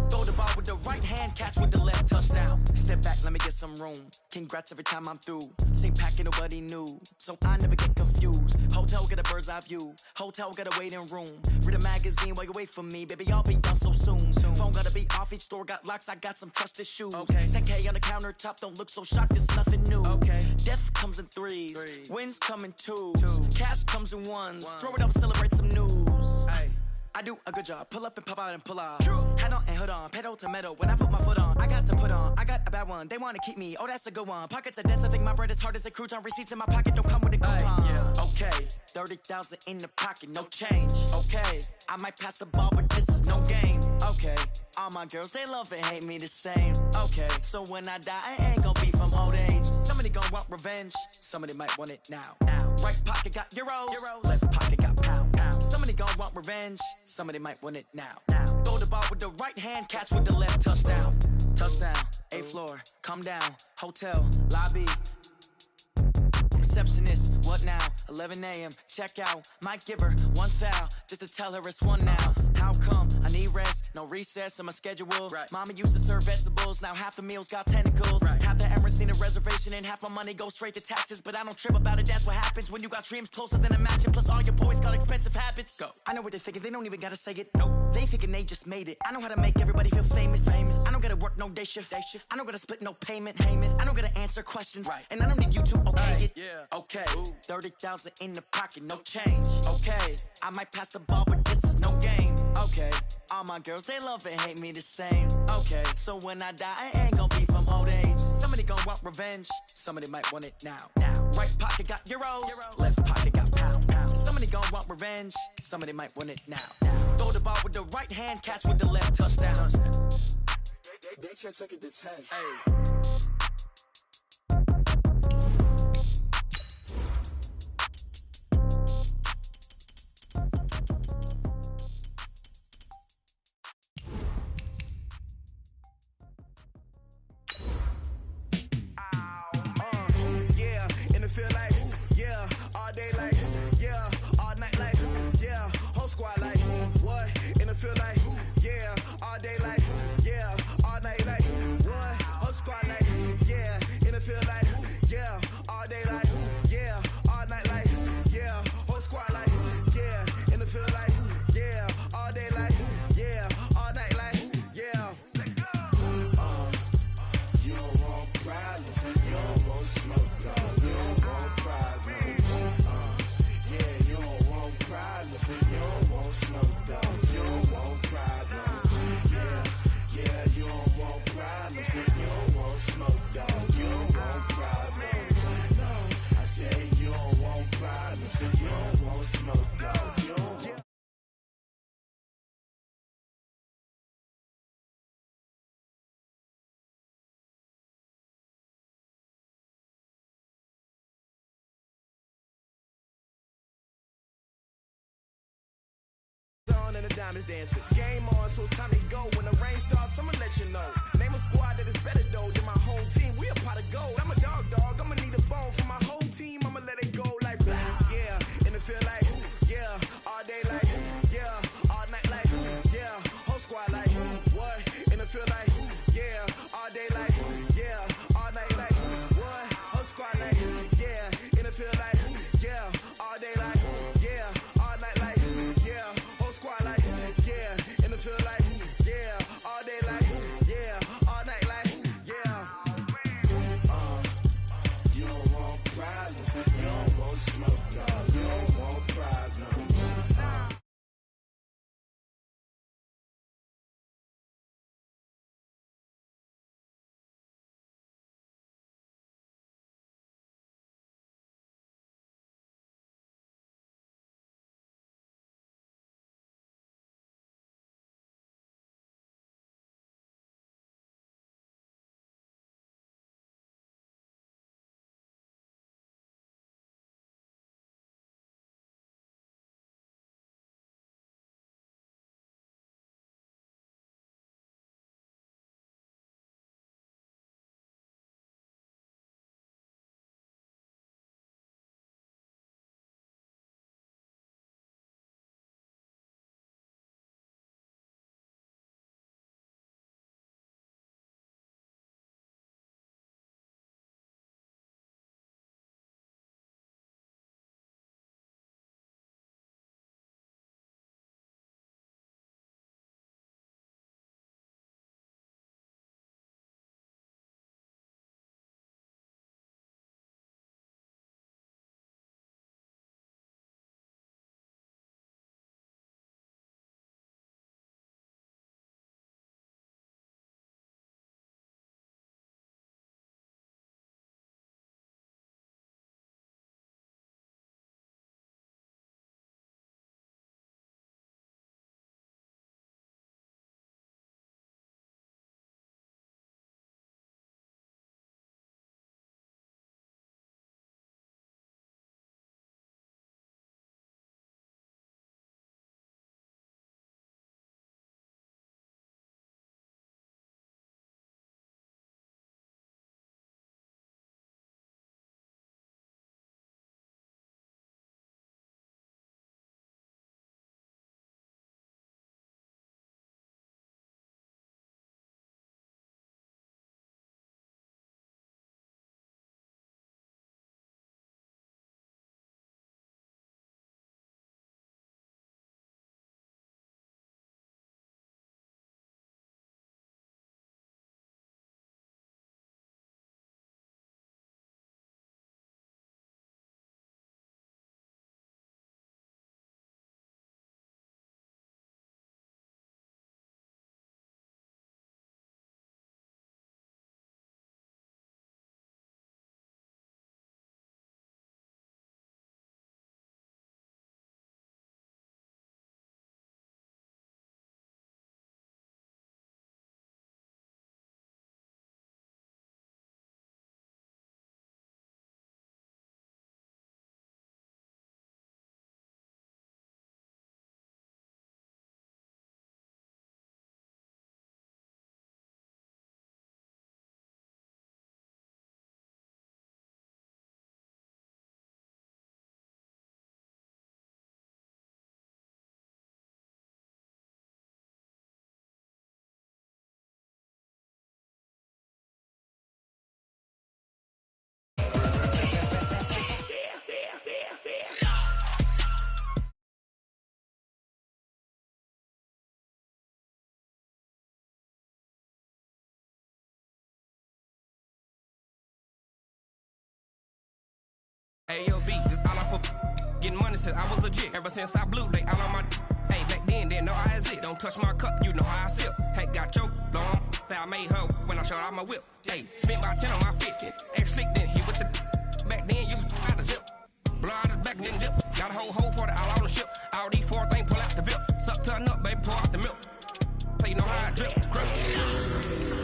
Throw the ball with the right hand, catch with the left, touchdown. Step back, let me get some room. Congrats every time I'm through. Same packet, nobody knew. So I never get confused. Hotel get a bird's eye view. Hotel got a waiting room. Read a magazine while you wait for me. Baby, I'll be done so soon. Phone gotta be off, each store got locks. I got some trusted shoes. Okay. 10K on the countertop, don't look so shocked, it's nothing new. Okay. Death comes in threes. Wins come in twos. Cash comes in ones. Throw it up, celebrate some news. Ay. I do a good job. Pull up and pop out and pull out. Head on and hood on. Pedal to metal. When I put my foot on, I got to put on. I got a bad one. They want to keep me. Oh, that's a good one. Pockets are dense. I think my bread is hard as a crouton. Receipts in my pocket don't come with a coupon. Yeah. Okay. 30,000 in the pocket. No change. Okay. I might pass the ball, but this is no game. Okay. All my girls, they love and hate me the same. Okay. So when I die, I ain't gonna be from old age. Somebody gonna want revenge. Somebody might want it now. Right pocket got euros. Left pocket got pound. Somebody gonna want revenge. Somebody might want it now. Throw the ball with the right hand, catch with the left, touchdown. Touchdown, 8th floor, come down, hotel, lobby. Receptionist, what now? 11 a.m., check out. Might give her one foul, just to tell her it's one now. How come? I need rest, no recess in my schedule. Right. Mama used to serve vegetables, now half the meals got tentacles. Right. Half the Emirates need a reservation and half my money goes straight to taxes. But I don't trip about it, that's what happens when you got dreams closer than a match. And plus all your boys got expensive habits. Go. I know what they're thinking, they don't even gotta say it. Nope. They ain't thinking they just made it. I know how to make everybody feel famous. I don't gotta work no day shift. I don't gotta split no payment. I don't gotta answer questions. Right. And I don't need you to okay it. Yeah. Okay. 30,000 in the pocket, no change. Okay. I might pass the ball, but this is no game. Okay. All my girls, they love and hate me the same. Okay. So when I die, I ain't gonna be from old age. Somebody gonna want revenge. Somebody might want it now. Right pocket got euros. Left pocket got pound. Somebody gonna want revenge. Somebody might want it now. Throw the ball with the right hand, catch with the left, touchdown. They check it to 10. Hey. Feel like, yeah, all day like, yeah, all night like, yeah, whole squad like, what? In the field like, yeah, all day like, yeah, all night like, what? Whole squad like, yeah, in the field like, yeah, all day like, yeah, all night like, yeah, whole squad like, yeah, in the field like, yeah, all day like, yeah, all night like, yeah. You don't want problems, you don't want smoke. You don't want smoke, dog. You don't want problems. Yeah, you don't want problems. You on and the diamonds dancing. Game on, so it's time to go. When the rain starts, I'ma let you know. Name a squad that is better though than my whole team. We a pot of gold. I'm a dog. I'ma need a bone for my whole team. I'ma let it go like yeah. And it feel like yeah. All day like yeah. All night like yeah. Whole squad like what? And it feel like yeah. All day like yeah. All night like what? Whole squad like yeah. And it feel like yeah. All day like yeah. All night like yeah. Whole squad like yeah. And it feel like yeah. All day like yeah. All night like yeah. You don't want problems. You don't want smoke. No, you don't want problems. AOB, just all off of getting money since I was legit. Ever since I blew, they all on my hey, back then, didn't know I exist. Don't touch my cup, you know how I sip. Hey, got your long, say I made her when I showed out my whip. Hey, spent my 10 on my 50. Ex-slick, then hit with the back then, used to out the zip. Blow out his back, then dip. Got a whole party all on the ship. All these four things, pull out the VIP. Suck, turn up, baby, pour out the milk. So you know how I drip. Grip.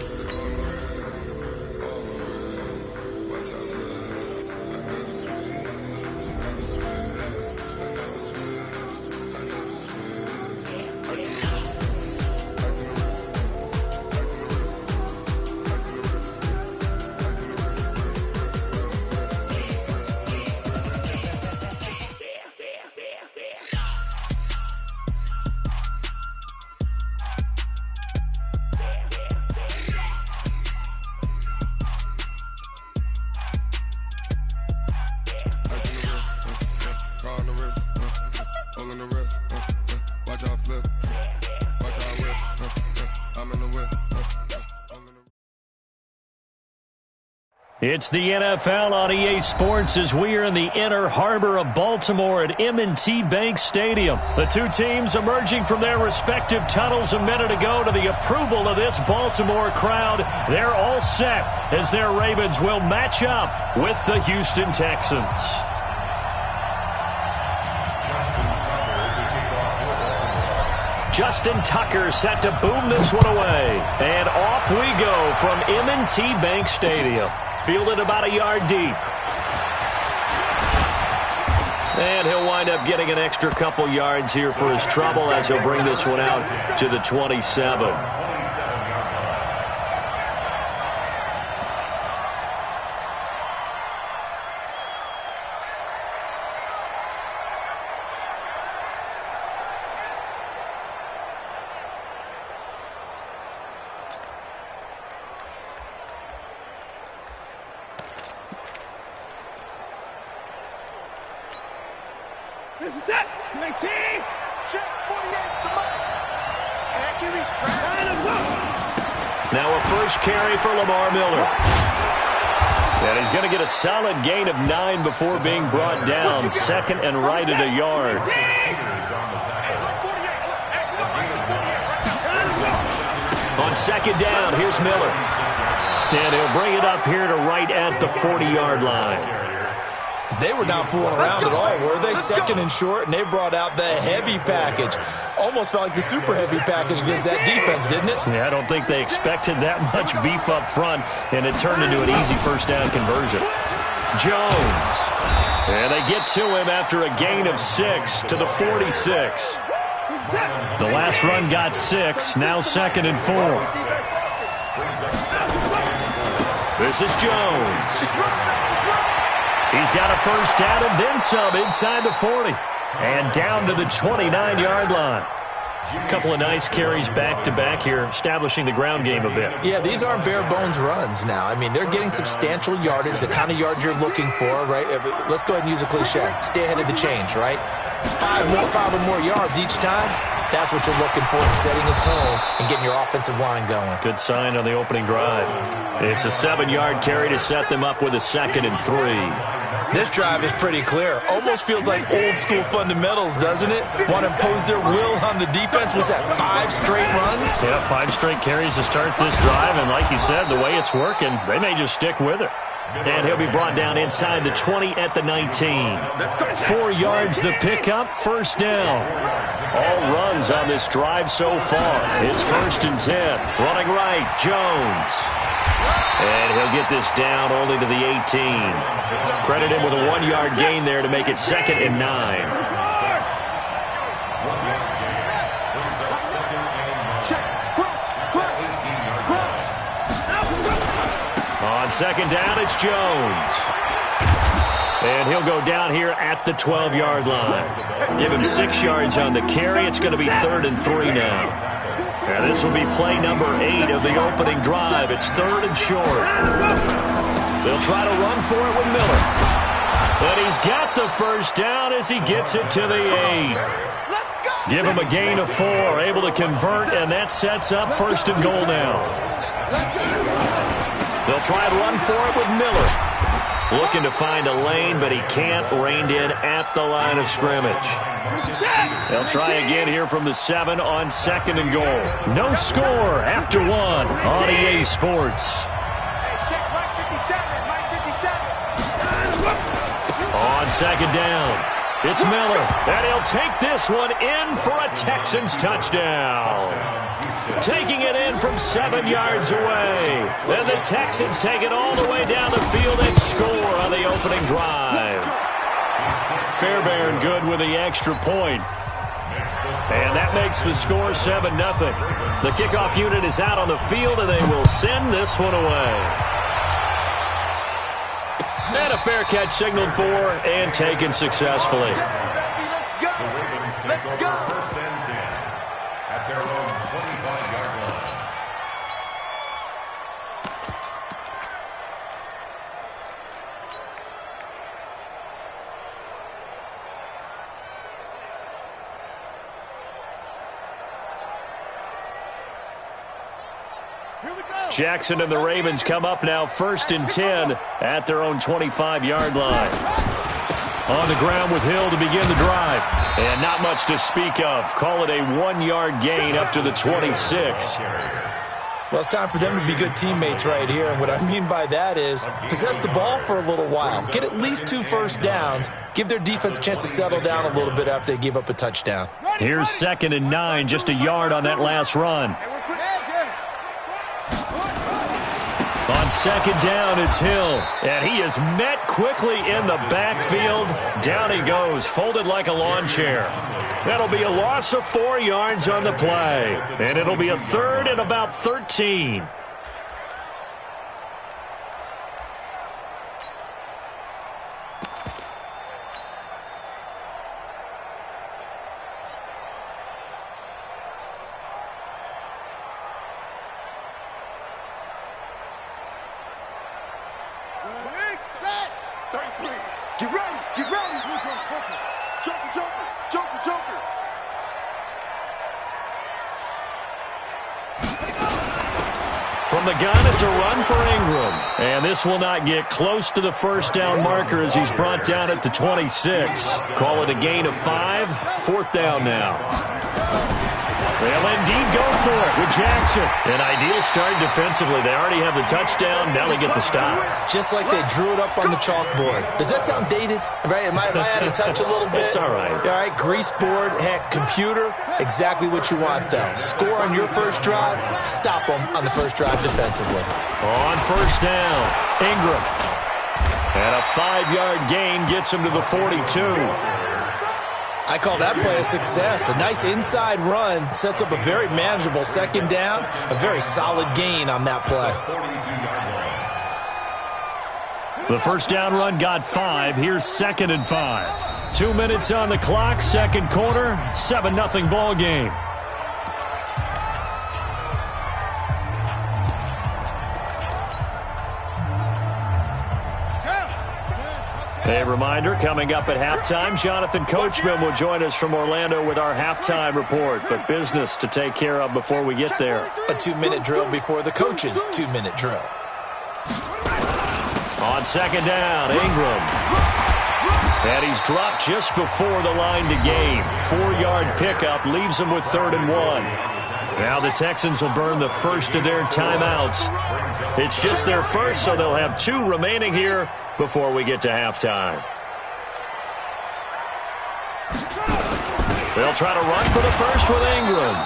pulling the wrist. Watch out flip. Watch out whip. I'm in the whip. It's the NFL on EA Sports as we are in the inner harbor of Baltimore at M&T Bank Stadium. The two teams emerging from their respective tunnels a minute ago to the approval of this Baltimore crowd. They're all set as their Ravens will match up with the Houston Texans. Justin Tucker set to boom this one away. And off we go from M&T Bank Stadium. Fielded about a yard deep. And he'll wind up getting an extra couple yards here for his trouble as he'll bring this one out to the 27. This is it. 19. Check 48 to Mike. Accuracy's trying to go. Now a first carry for Lamar Miller. And he's going to get a solid gain of 9 before being brought down. Second and right at a yard. On second down, here's Miller. And he'll bring it up here to right at the 40-yard line. They were not fooling around at all, were they? Second and short, and they brought out the heavy package. Almost felt like the super heavy package against that defense, didn't it? Yeah, I don't think they expected that much beef up front, and it turned into an easy first down conversion. Jones. And they get to him after a gain of 6 to the 46. The last run got 6, now second and 4. This is Jones. He's got a first down and then some inside the 40. And down to the 29-yard line. A couple of nice carries back-to-back here, establishing the ground game a bit. Yeah, these aren't bare-bones runs now. I mean, they're getting substantial yardage, the kind of yards you're looking for, right? Let's go ahead and use a cliche. Stay ahead of the change, right? 5 or more yards each time. That's what you're looking for in setting a tone and getting your offensive line going. Good sign on the opening drive. It's a 7-yard carry to set them up with a 2nd and 3. This drive is pretty clear. Almost feels like old-school fundamentals, doesn't it? Want to impose their will on the defense. Was that 5 straight runs? Yeah, 5 straight carries to start this drive. And like you said, the way it's working, they may just stick with it. And he'll be brought down inside the 20 at the 19. 4 yards the pickup, first down. All runs on this drive so far. It's 1st and 10. Running right, Jones. And he'll get this down only to the 18. Credit him with a 1-yard gain there to make it 2nd and 9. On second down, it's Jones. And he'll go down here at the 12-yard line. Give him 6 yards on the carry. It's going to be 3rd and 3 now. And this will be play number 8 of the opening drive. It's 3rd and short. They'll try to run for it with Miller. And he's got the first down as he gets it to the 8. Give him a gain of 4, able to convert, and that sets up 1st and goal now. They'll try and run for it with Miller. Looking to find a lane, but he can't. Reined in at the line of scrimmage. They'll try again here from the 7 on 2nd and goal. No score after 1 on EA Sports. On second down, it's Miller, and he'll take this one in for a Texans touchdown. Taking it in from 7 yards away. And the Texans take it all the way down the field and score on the opening drive. Fairbairn good with the extra point. And that makes the score 7-0. The kickoff unit is out on the field, and they will send this one away. And a fair catch signaled for and taken successfully. The Ravens take over 1st and 10 at their own 25-yard line. Jackson and the Ravens come up now 1st and 10 at their own 25-yard line. On the ground with Hill to begin the drive. And not much to speak of. Call it a 1-yard gain up to the 26. Well, it's time for them to be good teammates right here. And what I mean by that is possess the ball for a little while. Get at least 2 first downs. Give their defense a chance to settle down a little bit after they give up a touchdown. Here's 2nd and 9, just a yard on that last run. On 2nd down, it's Hill. And he is met quickly in the backfield. Down he goes, folded like a lawn chair. That'll be a loss of 4 yards on the play. And it'll be a 3rd and about 13. From the gun, it's a run for Ingram. And this will not get close to the first down marker as he's brought down at the 26. Call it a gain of 5. 4th down now. They'll indeed go for it with Jackson. An ideal start defensively. They already have the touchdown. Now they get the stop. Just like they drew it up on the chalkboard. Does that sound dated? Right? Am I out of touch a little bit? It's all right. All right, grease board, heck, computer, exactly what you want, though. Score on your first drive, stop them on the first drive defensively. On 1st down, Ingram. And a 5-yard gain gets him to the 42. I call that play a success. A nice inside run sets up a very manageable 2nd down. A very solid gain on that play. The first down run got 5. Here's 2nd and 5. 2 minutes on the clock, 2nd quarter, 7-0 ball game. A reminder, coming up at halftime, Jonathan Coachman will join us from Orlando with our halftime report. But business to take care of before we get there. A 2-minute drill before the coach's 2-minute drill. On 2nd down, Ingram. And he's dropped just before the line to gain. 4-yard pickup leaves him with 3rd and 1. Now the Texans will burn the first of their timeouts. It's just their first, so they'll have 2 remaining here before we get to halftime. They'll try to run for the first with Ingram.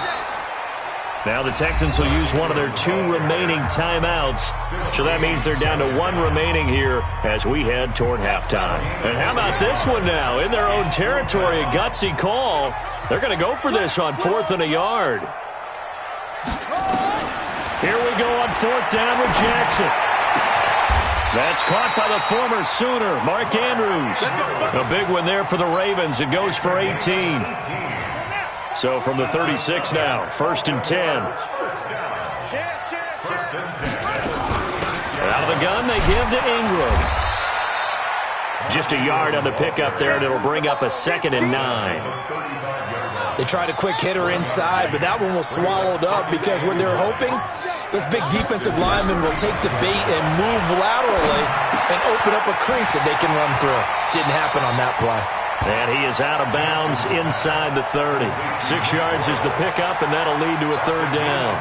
Now the Texans will use one of their 2 remaining timeouts. So that means they're down to 1 remaining here as we head toward halftime. And how about this one now? In their own territory, a gutsy call. They're going to go for this on 4th and a yard. Here we go on 4th down with Jackson. That's caught by the former Sooner, Mark Andrews. A big one there for the Ravens. It goes for 18. So from the 36 now, 1st and 10. Out of the gun, they give to Ingram. Just a yard on the pickup there, and it'll bring up a 2nd and 9. They tried a quick hitter inside, but that one was swallowed up because when they're hoping, those big defensive linemen will take the bait and move laterally and open up a crease that they can run through. Didn't happen on that play. And he is out of bounds inside the 30. 6 yards is the pickup, and that'll lead to a 3rd down.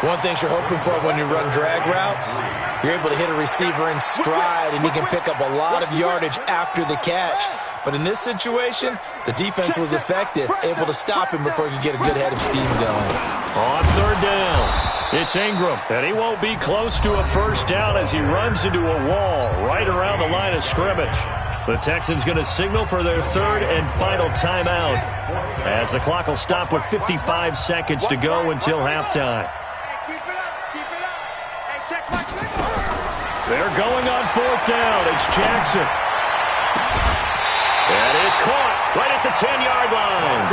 One thing you're hoping for when you run drag routes, you're able to hit a receiver in stride, and he can pick up a lot of yardage after the catch. But in this situation, the defense was effective, able to stop him before he could get a good head of steam going. On 3rd down, it's Ingram, and he won't be close to a first down as he runs into a wall right around the line of scrimmage. The Texans going to signal for their 3rd and final timeout as the clock will stop with 55 seconds to go until halftime. They're going on 4th down. It's Jackson. That is caught right at the 10-yard line.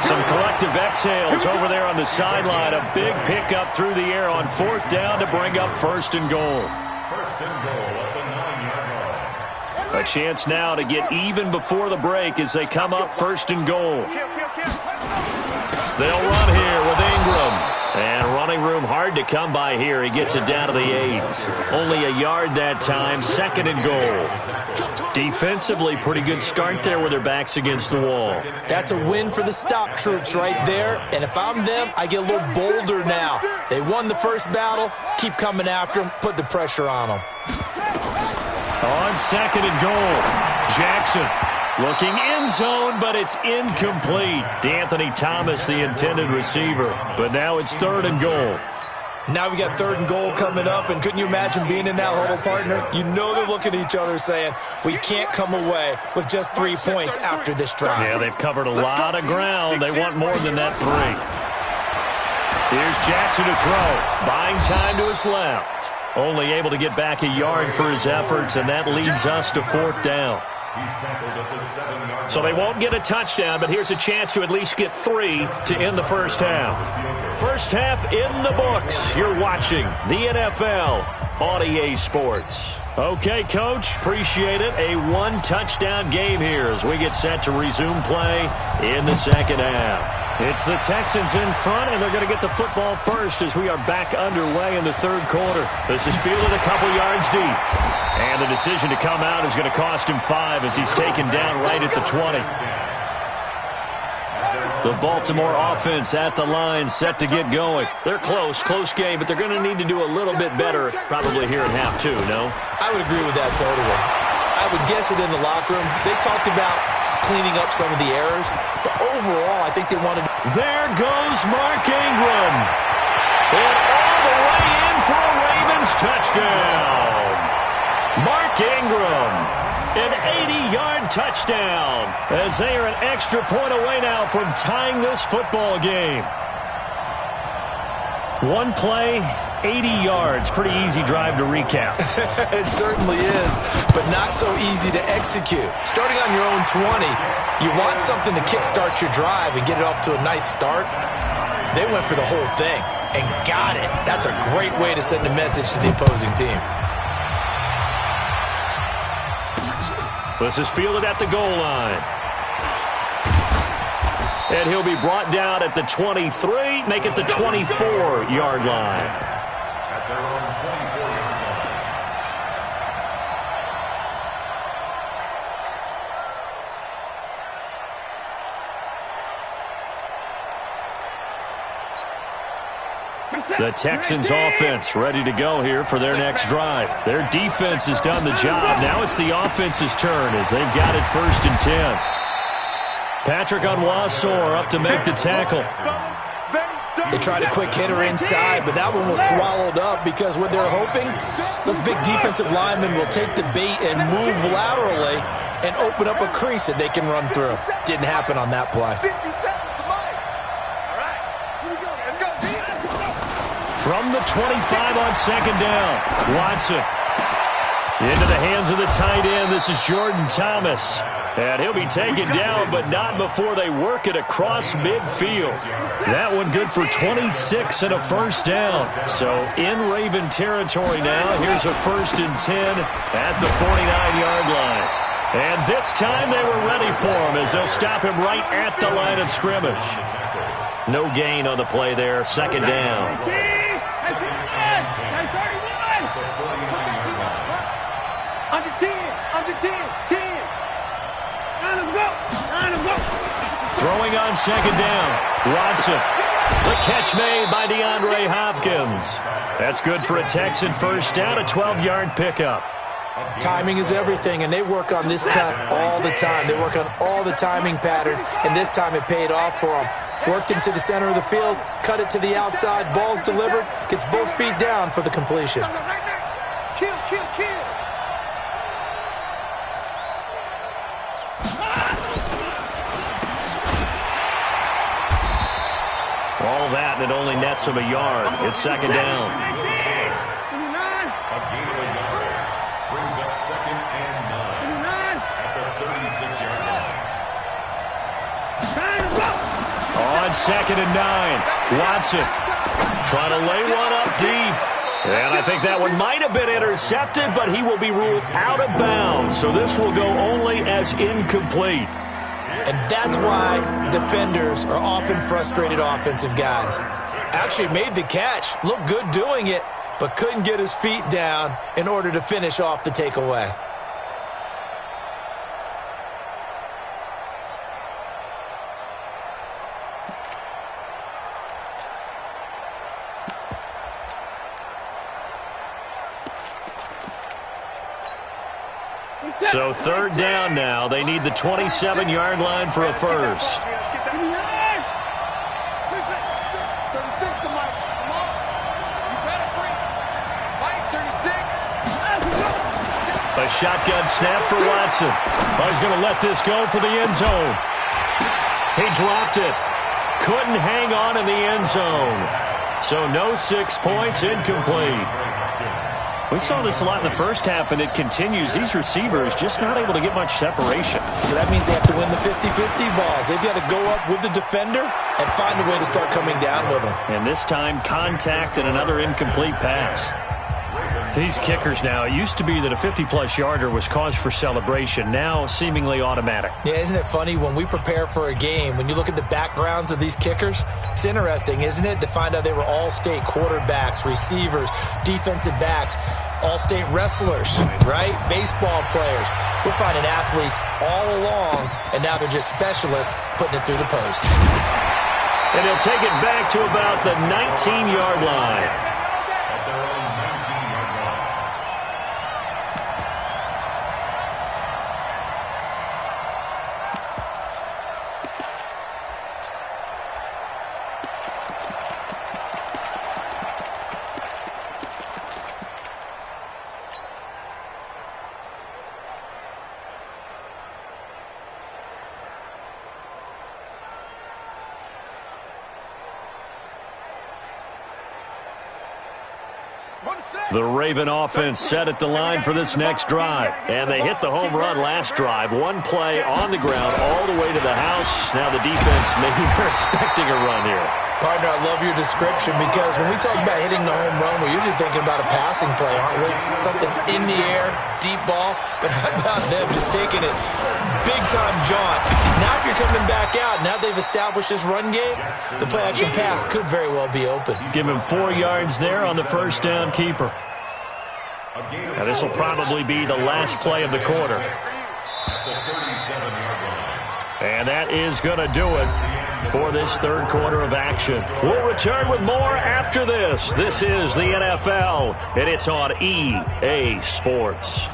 Some collective exhales over there on the sideline. A big pickup through the air on 4th down to bring up 1st and goal. 1st and goal at the 9-yard line. A chance now to get even before the break as they come up 1st and goal. They'll run here with Ingram. And running running room hard to come by here. He gets it down to the 8. Only a yard that time, 2nd and goal. Defensively, pretty good start there with their backs against the wall. That's a win for the stop troops right there. And if I'm them, I get a little bolder now. They won the first battle. Keep coming after them. Put the pressure on them. On 2nd and goal, Jackson looking end zone, but it's incomplete. D'Anthony Thomas, the intended receiver. But now it's 3rd and goal. Now we got 3rd and goal coming up, and couldn't you imagine being in that huddle, partner? You know they're looking at each other saying, we can't come away with just 3 points after this drive. Yeah, they've covered a lot of ground. They want more than that 3. Here's Jackson to throw. Buying time to his left. Only able to get back a yard for his efforts, and that leads us to 4th down. So they won't get a touchdown, but here's a chance to at least get 3 to end the first half. First half in the books. You're watching the NFL on EA Sports. Okay, Coach, appreciate it. A 1-touchdown game here as we get set to resume play in the second half. It's the Texans in front, and they're going to get the football first as we are back underway in the 3rd quarter. This is fielded a couple yards deep. And the decision to come out is going to cost him 5 as he's taken down right at the 20. The Baltimore offense at the line, set to get going. They're close game, but they're going to need to do a little bit better probably here in half 2, no? I would agree with that totally. I would guess it in the locker room. They talked about cleaning up some of the errors, but overall, I think they wanted. There goes Mark Ingram. And all the way in for a Ravens touchdown. Mark Ingram, an 80-yard touchdown, as they are an extra point away now from tying this football game. One play, 80 yards. Pretty easy drive to recap. It certainly is, but not so easy to execute. Starting on your own 20, you want something to kickstart your drive and get it off to a nice start. They went for the whole thing and got it. That's a great way to send a message to the opposing team. This is fielded at the goal line. And he'll be brought down at the 23, make it the 24-yard line. At their own 24-yard line. The Texans offense ready to go here for their next drive. Their defense has done the job. Now it's the offense's turn as they've got it 1st and 10. Patrick Onwuasor up to make the tackle. They tried a quick hitter inside, but that one was swallowed up because what they're hoping, those big defensive linemen will take the bait and move laterally and open up a crease that they can run through. Didn't happen on that play. From the 25 on 2nd down, Watson into the hands of the tight end. This is Jordan Thomas. And he'll be taken down, but not before they work it across midfield. That one good for 26 and a 1st down. So in Raven territory now. Here's a 1st and 10 at the 49-yard line. And this time they were ready for him as they'll stop him right at the line of scrimmage. No gain on the play there. 2nd down. Under 10, 10. Throwing on 2nd down, Watson. The catch made by DeAndre Hopkins. That's good for a Texan 1st down, a 12-yard pickup. Timing is everything, and they work on this cut all the time. They work on all the timing patterns, and this time it paid off for them. Worked him to the center of the field, cut it to the outside, ball's delivered, gets both feet down for the completion. Kill. All that, and it only nets him a yard. It's 2nd down. A gain of a yard brings up 2nd and 9 at the 36-yard line. On 2nd and 9, Watson trying to lay one up deep. And I think that one might have been intercepted, but he will be ruled out of bounds. So this will go only as incomplete. And that's why defenders are often frustrated offensive guys. Actually made the catch. Looked good doing it, but couldn't get his feet down in order to finish off the takeaway. So third down now. They need the 27-yard line for a first. A shotgun snap for Watson. Oh, he's going to let this go for the end zone. He dropped it. Couldn't hang on in the end zone. So no 6 points, incomplete. We saw this a lot in the first half, and it continues. These receivers just not able to get much separation. So that means they have to win the 50-50 balls. They've got to go up with the defender and find a way to start coming down with them. And this time, contact and another incomplete pass. These kickers now, it used to be that a 50-plus yarder was cause for celebration. Now, seemingly automatic. Yeah, isn't it funny when we prepare for a game, when you look at the backgrounds of these kickers, it's interesting, isn't it, to find out they were all-state quarterbacks, receivers, defensive backs, all-state wrestlers, right? Baseball players. We're finding athletes all along, and now they're just specialists putting it through the posts. And he'll take it back to about the 19-yard line. The Raven offense set at the line for this next drive. And they hit the home run last drive. One play on the ground all the way to the house. Now the defense maybe they're expecting a run here. Partner, I love your description because when we talk about hitting the home run, we're usually thinking about a passing play, aren't we? Something in the air, deep ball. But how about them just taking it big-time jaunt? Now if you're coming back out, now they've established this run game, the play-action pass could very well be open. Give him 4 yards there on the first down keeper. Now this will probably be the last play of the quarter. And that is going to do it for this third quarter of action. We'll return with more after this. This is the NFL, and it's on EA Sports.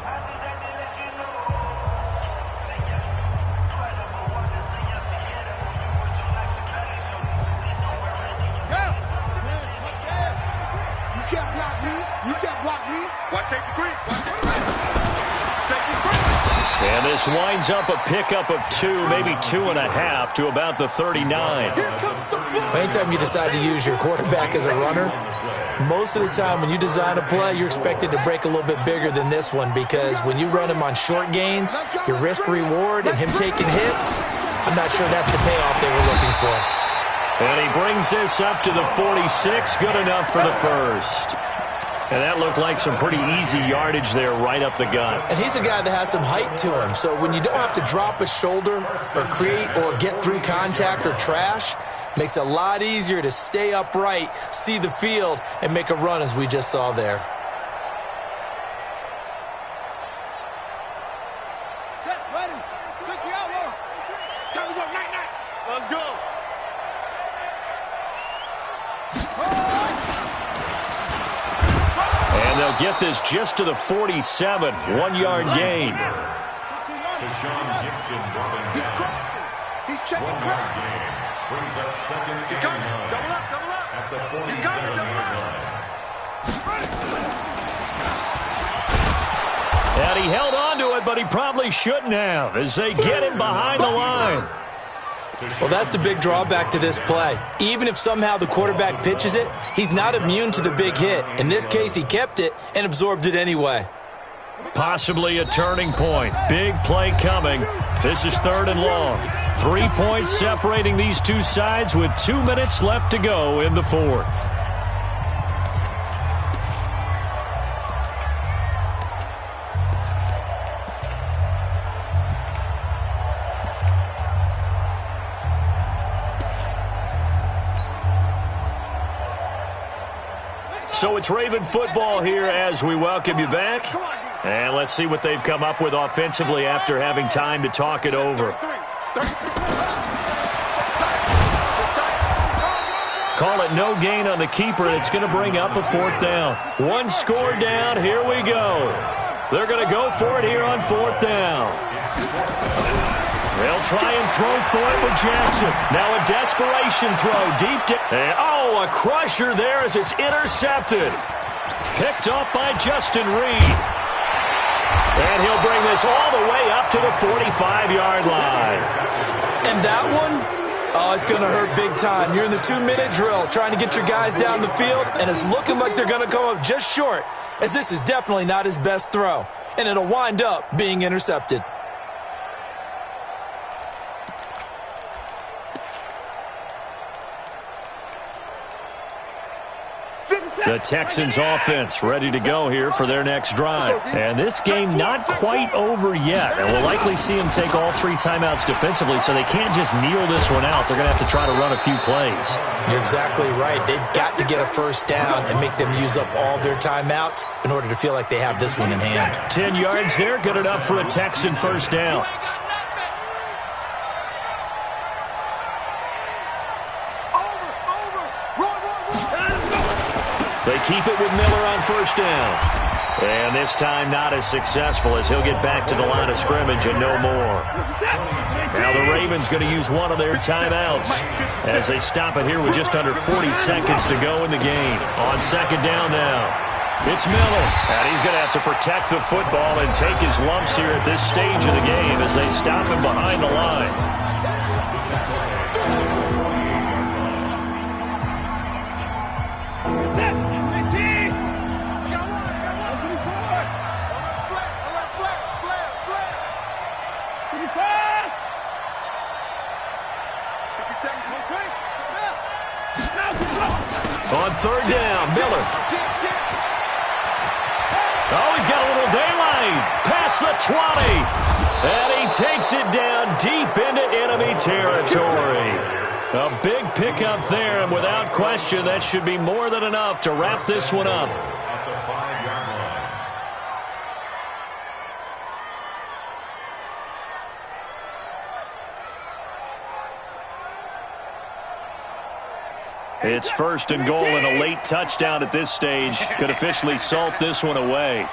And this winds up a pickup of 2, maybe 2.5 to about the 39. Anytime you decide to use your quarterback as a runner, most of the time when you design a play, you're expected to break a little bit bigger than this one because when you run him on short gains, your risk-reward and him taking hits, I'm not sure that's the payoff they were looking for. And he brings this up to the 46, good enough for the first. And that looked like some pretty easy yardage there right up the gut. And he's a guy that has some height to him. So when you don't have to drop a shoulder or create or get through contact or trash, makes it a lot easier to stay upright, see the field, and make a run as we just saw there. Set, ready. 60 out, time to go, night. Let's go. And they'll get this just to the 47, 1-yard gain. He's checking crowd. Brings up second He's coming. Double up. At the He's coming. Double up. And he held on to it, but he probably shouldn't have as they get him behind the line. Well, that's the big drawback to this play. Even if somehow the quarterback pitches it, he's not immune to the big hit. In this case, he kept it and absorbed it anyway. Possibly a turning point. Big play coming. This is third and long. 3 points separating these two sides with 2 minutes left to go in the fourth. So it's Raven football here as we welcome you back. And let's see what they've come up with offensively after having time to talk it over. Call it no gain on the keeper. It's going to bring up a 4th down. One score down. Here we go. They're going to go for it here on 4th down. They'll try and throw for it with Jackson. Now a desperation throw deep down. And, a crusher there as it's intercepted. Picked up by Justin Reed. And he'll bring this all the way up to the 45-yard line. And that one, it's going to hurt big time. You're in the 2-minute drill trying to get your guys down the field, and it's looking like they're going to come up just short, as this is definitely not his best throw. And it'll wind up being intercepted. The Texans offense ready to go here for their next drive. And this game not quite over yet. And we'll likely see them take all 3 timeouts defensively, so they can't just kneel this one out. They're going to have to try to run a few plays. You're exactly right. They've got to get a 1st down and make them use up all their timeouts in order to feel like they have this one in hand. 10 yards there, good enough for a Texan 1st down. They keep it with Miller on 1st down. And this time not as successful as he'll get back to the line of scrimmage and no more. Now the Ravens going to use one of their timeouts as they stop it here with just under 40 seconds to go in the game. On 2nd down now. It's Miller. And he's going to have to protect the football and take his lumps here at this stage of the game as they stop him behind the line. On 3rd down, Miller. Oh, he's got a little daylight. Past the 20. And he takes it down deep into enemy territory. A big pickup there, and without question, that should be more than enough to wrap this one up. It's 1st and goal, and a late touchdown at this stage could officially salt this one away.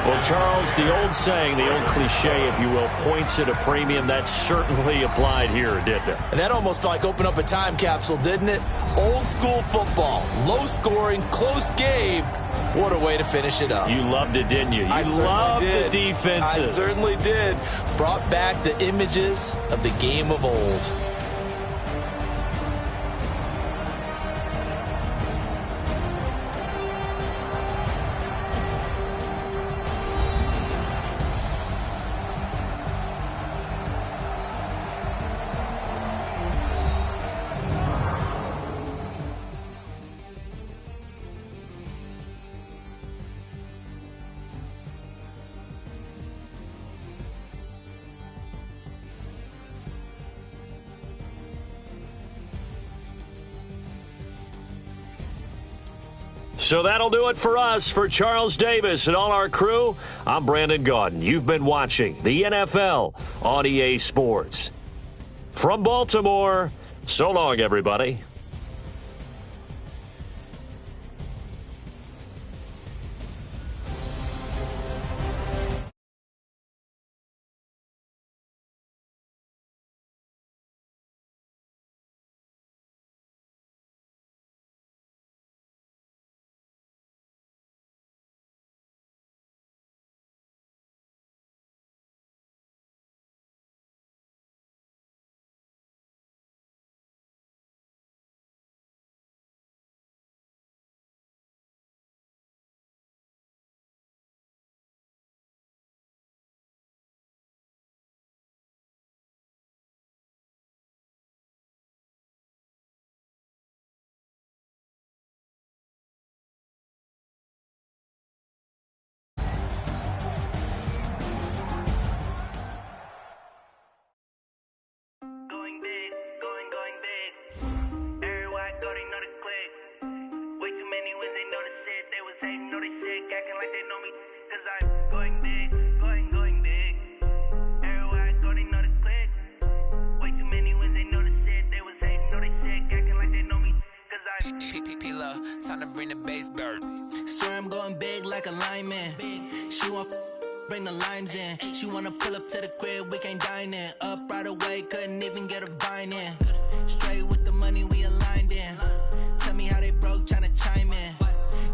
Well, Charles, the old saying, the old cliche, if you will, points at a premium. That certainly applied here, didn't it? And that almost like opened up a time capsule, didn't it? Old school football, low scoring, close game. What a way to finish it up. You loved it, didn't you? You loved the defenses. I certainly did. Brought back the images of the game of old. So that'll do it for us. For Charles Davis and all our crew, I'm Brandon Gaudin. You've been watching the NFL on EA Sports. From Baltimore, so long, everybody. time to bring the bass bird. Swear I'm going big like a lineman. She want bring the limes in. She wanna pull up to the crib, we can't dine in. Up right away, couldn't even get a vine in. Straight with the money we aligned in. Tell me how they broke, tryna chime in.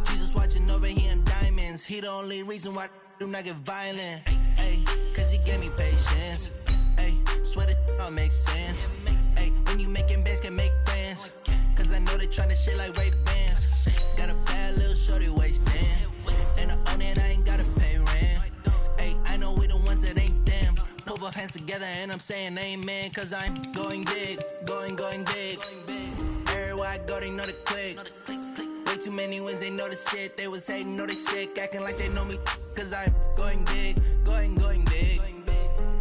Jesus watching over here in diamonds. He the only reason why I do not get violent. Ay, cause he gave me patience. Ay, swear that all makes sense. Ay, when you making bands, can make friends. Cause I know they tryna shit like Ray-Bans. Got a bad little shorty wasting. And I own it, I ain't gotta pay rent. Ay, I know we the ones that ain't them. Put both hands together and I'm saying amen. Cause I'm going big, going big. Everywhere I go, they know the click. Way too many wins, they know the shit. They was hating, know they sick, acting like they know me. Cause I'm going big, going big.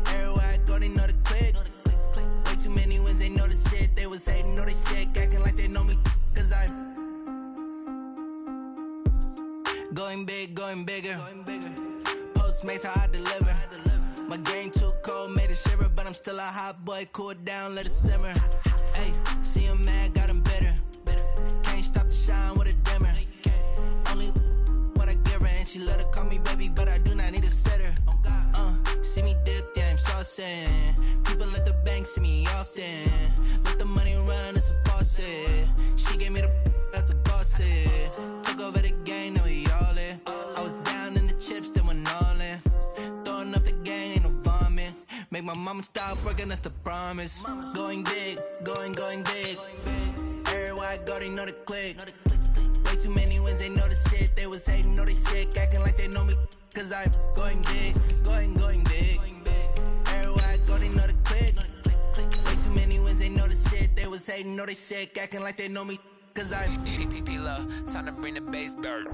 Everywhere I go, they know the click. Way too many wins, they know the shit. They was hating, know they sick, acting like they know me. Cause I'm going big, going bigger. Postmates how I deliver. My game too cold, made it shiver. But I'm still a hot boy, cool it down, let it simmer. Hey, see him mad, got him bitter. Can't stop the shine with a dimmer. Only what I give her, and she let her call me baby, but I do not need a sitter. See me dip, yeah, I'm saucing. People at the bank see me often. Let the money run, it's a faucet. She gave me the that's a boss it. Took over the game, now we all in. I was down in the chips, then went all in. Throwing up the gang, ain't no vomit. Make my mama stop working, that's the promise. Going big, going big. Everywhere I go, they know the click. Way too many wins, they know the shit. They was hating, know they sick, acting like they know me. Cause I'm going big, going big. Everywhere I go, they know the click. Way too many wins, they know the shit. They was hating, know they sick, acting like they know me. Cause I'm PPP love, time to bring the bass bird.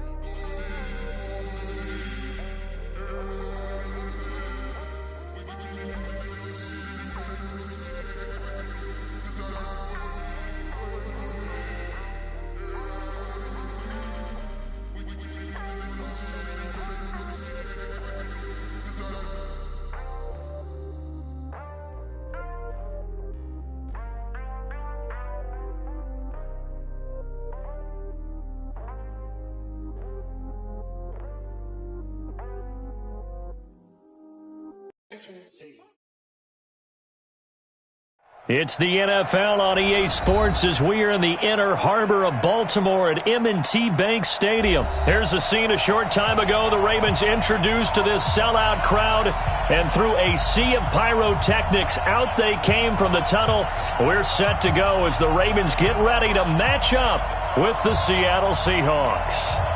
It's the NFL on EA Sports as we are in the inner harbor of Baltimore at M&T Bank Stadium. Here's a scene a short time ago. The Ravens introduced to this sellout crowd, and through a sea of pyrotechnics, out they came from the tunnel. We're set to go as the Ravens get ready to match up with the Seattle Seahawks.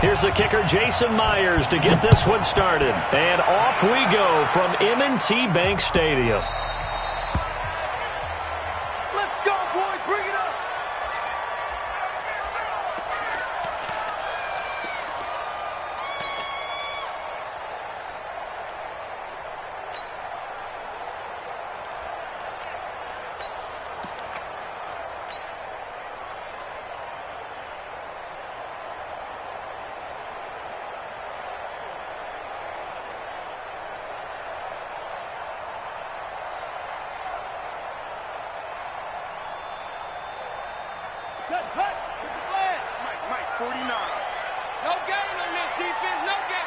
Here's the kicker, Jason Myers, to get this one started. And off we go from M&T Bank Stadium. Let's go, boys. Bring it up. Set, hut, get the flag. Mike, 49. No gain on this defense, no gain.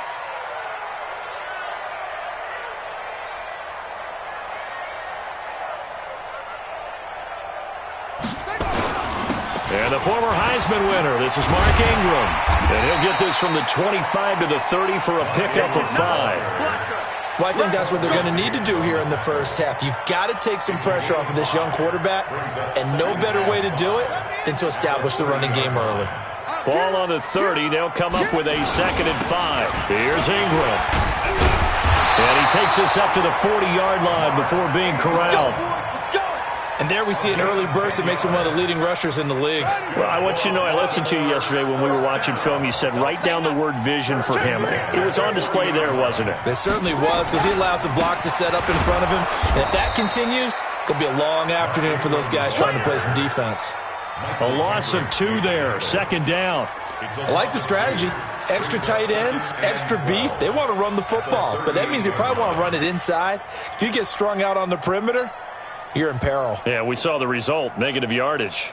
And the former Heisman winner, this is Mark Ingram. And he'll get this from the 25 to the 30 for a pickup of 5. Well, I think that's what they're going to need to do here in the first half. You've got to take some pressure off of this young quarterback, and no better way to do it than to establish the running game early. Ball on the 30. They'll come up with a 2nd and 5. Here's Ingram. And he takes this up to the 40-yard line before being corralled. And there we see an early burst that makes him one of the leading rushers in the league. Well, I want you to know, I listened to you yesterday when we were watching film. You said write down the word vision for him. It was on display there, wasn't it? It certainly was, because he allows the blocks to set up in front of him. And if that continues, it'll be a long afternoon for those guys trying to play some defense. A loss of 2 there. 2nd down. I like the strategy. Extra tight ends, extra beef. They want to run the football, but that means they probably want to run it inside. If you get strung out on the perimeter, you're in peril. Yeah, we saw the result, negative yardage.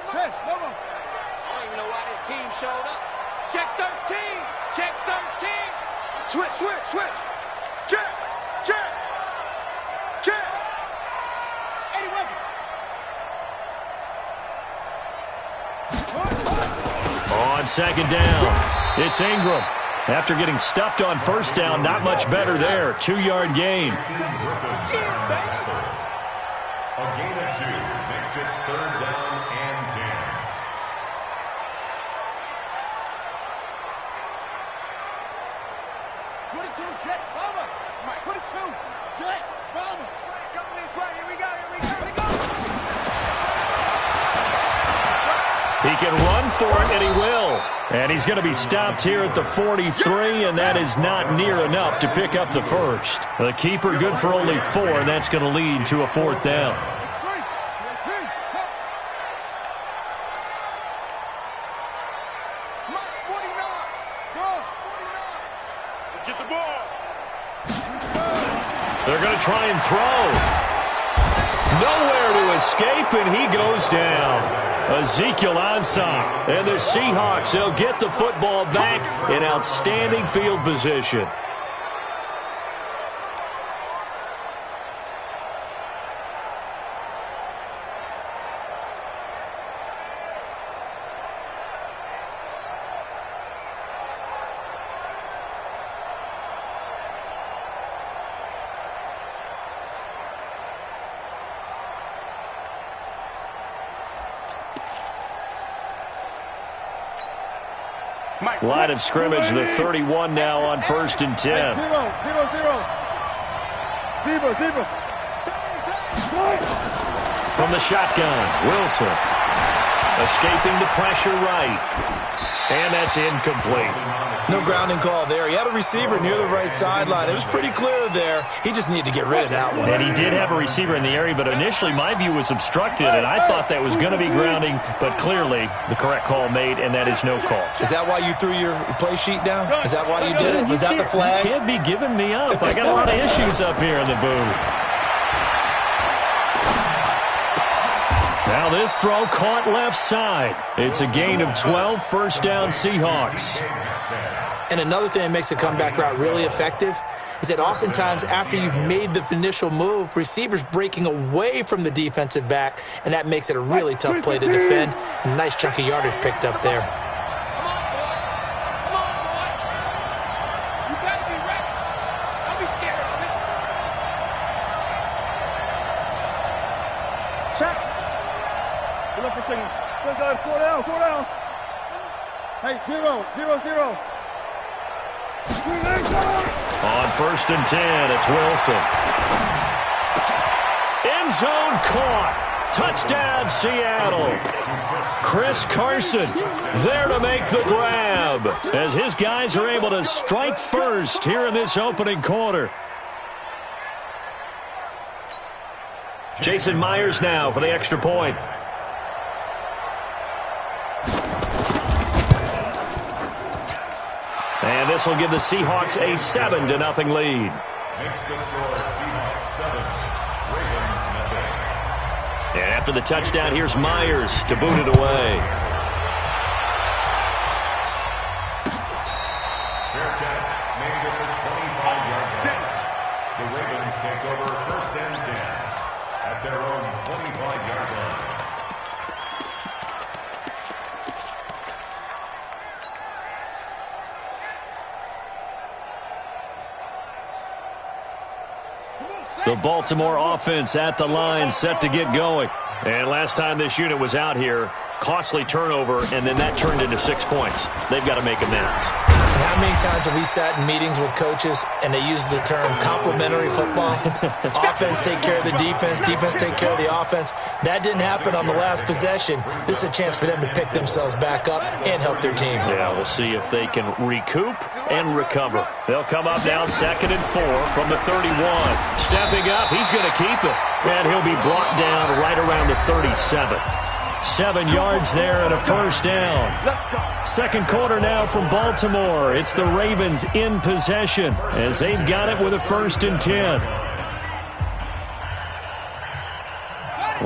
Hey, come on. I don't even know why this team showed up. Check 13. Check 13. Switch. Check. Eddie Weber. On second down, it's Ingram. After getting stuffed on first down, not much better there. 2-yard gain. A gain of 2 makes it 3rd down and 10. Jet, bomber. 22, Jet, bomber. Go this way. Here we go. He can run for it, and he will. And he's going to be stopped here at the 43, and that is not near enough to pick up the first. The keeper good for only 4, and that's going to lead to a 4th down. Get the ball. They're going to try and throw. Nowhere to escape, and he goes down. Ezekiel Ansah. And the Seahawks, they'll get the football back in outstanding field position. Line of scrimmage, the 31 now on 1st and 10. Zero. From the shotgun, Wilson. Escaping the pressure right. And that's incomplete. No grounding call there. He had a receiver near the right sideline. It was pretty clear there. He just needed to get rid of that one. And he did have a receiver in the area, but initially my view was obstructed, and I thought that was going to be grounding, but clearly the correct call made, and that is no call. Is that why you threw your play sheet down? Is that why you did it? Was that the flag? You can't be giving me up. I got a lot of issues up here in the booth. Now this throw caught left side. It's a gain of 12, 1st down Seahawks. And another thing that makes a comeback route really effective is that oftentimes after you've made the initial move, receivers breaking away from the defensive back, and that makes it a really tough play to defend. A nice chunk of yardage picked up there. Four down. Hey, zero. On 1st and 10, it's Wilson. End zone caught. Touchdown, Seattle. Chris Carson there to make the grab as his guys are able to strike first here in this opening quarter. Jason Myers now for the extra point. And this will give the Seahawks a 7-0 lead. Makes the score Seahawks 7, Ravens nothing. And after the touchdown, here's Myers to boot it away. Fair catch, made at the 25-yard line. The Ravens take over 1st and 10 at their own 25-yard line. The Baltimore offense at the line, set to get going. And last time this unit was out here, Costly turnover, and then that turned into 6 points. They've got to make amends. And how many times have we sat in meetings with coaches and they use the term complementary football? Offense take care of the defense, defense take care of the offense. That didn't happen on the last possession. This is a chance for them to pick themselves back up and help their team. Yeah, we'll see if they can recoup and recover. They'll come up now 2nd and 4 from the 31. Stepping up, he's going to keep it. And he'll be brought down right around the 37. 7 yards there and a first down. Second quarter now from Baltimore. It's the Ravens in possession as they've got it with a 1st and 10.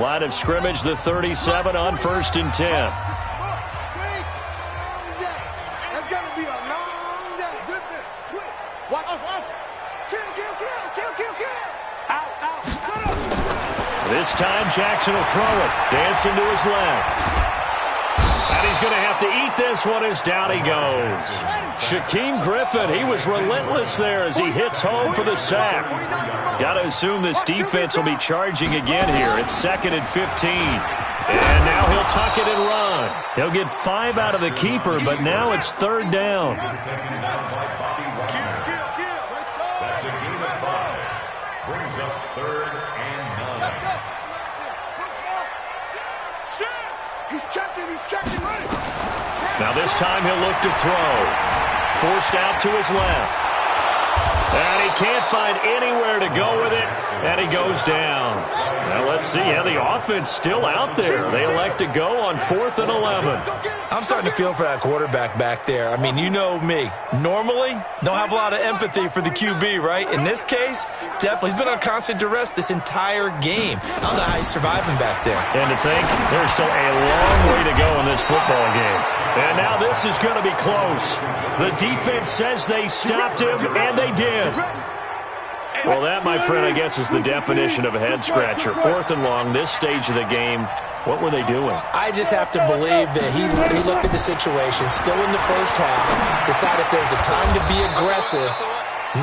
Line of scrimmage, the 37 on 1st and 10. That's going to be a long day. Quick. Watch off. Kill. Out. This time Jackson will throw it. Dancing to his left. And he's going to have to eat this one as down he goes. Shaquem Griffin, he was relentless there as he hits home for the sack. Got to assume this defense will be charging again here. It's 2nd and 15. And now he'll tuck it and run. He'll get 5 out of the keeper, but now it's 3rd down. That's a gain of 5. Brings up 3rd and 9. He's checking, ready. Now this time he'll look to throw. Forced out to his left. And he can't find anywhere to go with it, and he goes down. Now let's see. Yeah, the offense still out there. They elect to go on 4th and 11. I'm starting to feel for that quarterback back there. I mean, you know me. Normally, don't have a lot of empathy for the QB, right? In this case, definitely. He's been on constant duress this entire game. I don't know how he's surviving back there. And to think, there's still a long way to go in this football game. And now this is going to be close. The defense says they stopped him, and they did. Well, that, my friend, I guess is the definition of a head-scratcher. 4th and long, this stage of the game. What were they doing? I just have to believe that he looked at the situation, still in the first half, decided if there was a time to be aggressive,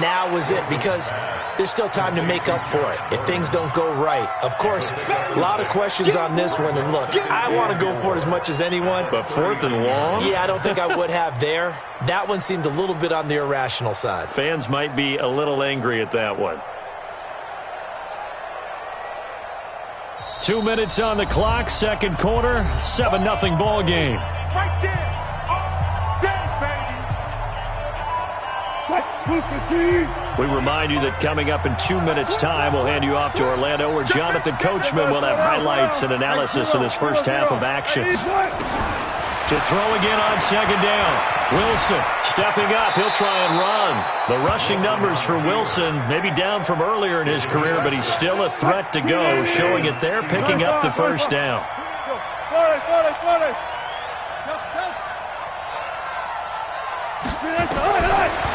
now was it, because there's still time to make up for it if things don't go right. Of course, a lot of questions on this one, and look, I want to go for it as much as anyone. But 4th and long? Yeah, I don't think I would have there. That one seemed a little bit on the irrational side. Fans might be a little angry at that one. 2 minutes on the clock, 2nd quarter, 7-0 ball game. Right there. All day, baby. We remind you that coming up in 2 minutes' time, we'll hand you off to Orlando, where Jonathan Coachman will have highlights and analysis of this first half of action. To throw again on 2nd down. Wilson stepping up. He'll try and run. The rushing numbers for Wilson maybe down from earlier in his career, but he's still a threat to go, showing it there, picking up the first down.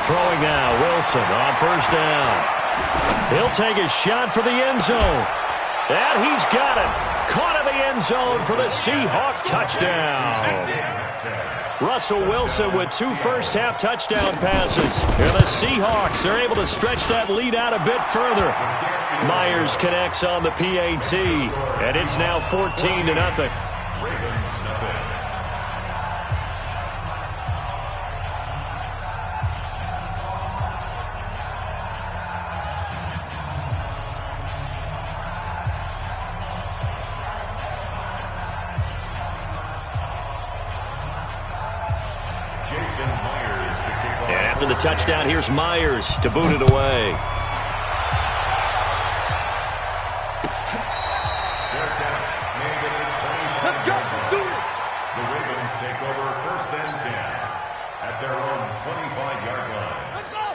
Throwing now, Wilson on 1st down. He'll take a shot for the end zone. And he's got it. Caught in the end zone for the Seahawk touchdown. Russell Wilson with 2 first-half touchdown passes. And the Seahawks are able to stretch that lead out a bit further. Myers connects on the PAT, and it's now 14-0. And after the touchdown, here's Myers to boot it away. Let's go. Do it. The Ravens take over 1st and 10 at their own 25-yard line.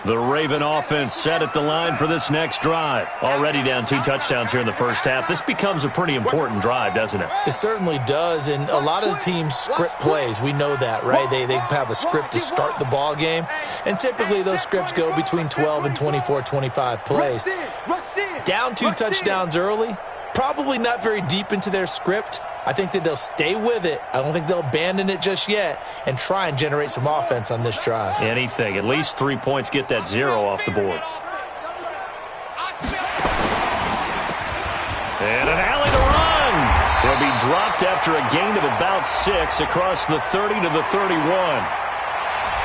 The Raven offense set at the line for this next drive. Already down 2 touchdowns here in the first half. This becomes a pretty important drive, doesn't it? It certainly does, and a lot of the teams script plays. We know that, right? They have a script to start the ball game, and typically those scripts go between 12 and 24, 25 plays. Down 2 touchdowns early, probably not very deep into their script. I think that they'll stay with it. I don't think they'll abandon it just yet and try and generate some offense on this drive. Anything. At least 3 points, get that 0 off the board. And an alley to run. He'll be dropped at after a gain of about 6 across the 30 to the 31.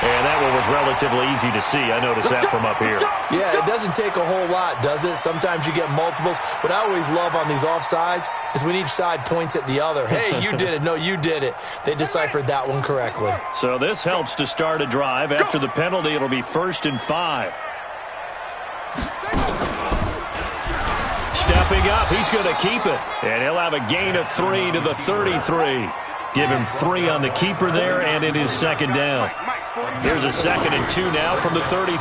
And that one was relatively easy to see. I noticed that from up here. Yeah, it doesn't take a whole lot, does it? Sometimes you get multiples. What I always love on these offsides is when each side points at the other. Hey, you did it. No, you did it. They deciphered that one correctly. So this helps to start a drive. After the penalty, it'll be 1st and 5. Stepping up, he's going to keep it. And he'll have a gain of 3 to the 33. Give him 3 on the keeper there, and it is 2nd down. Here's a 2nd and 2 now from the 33.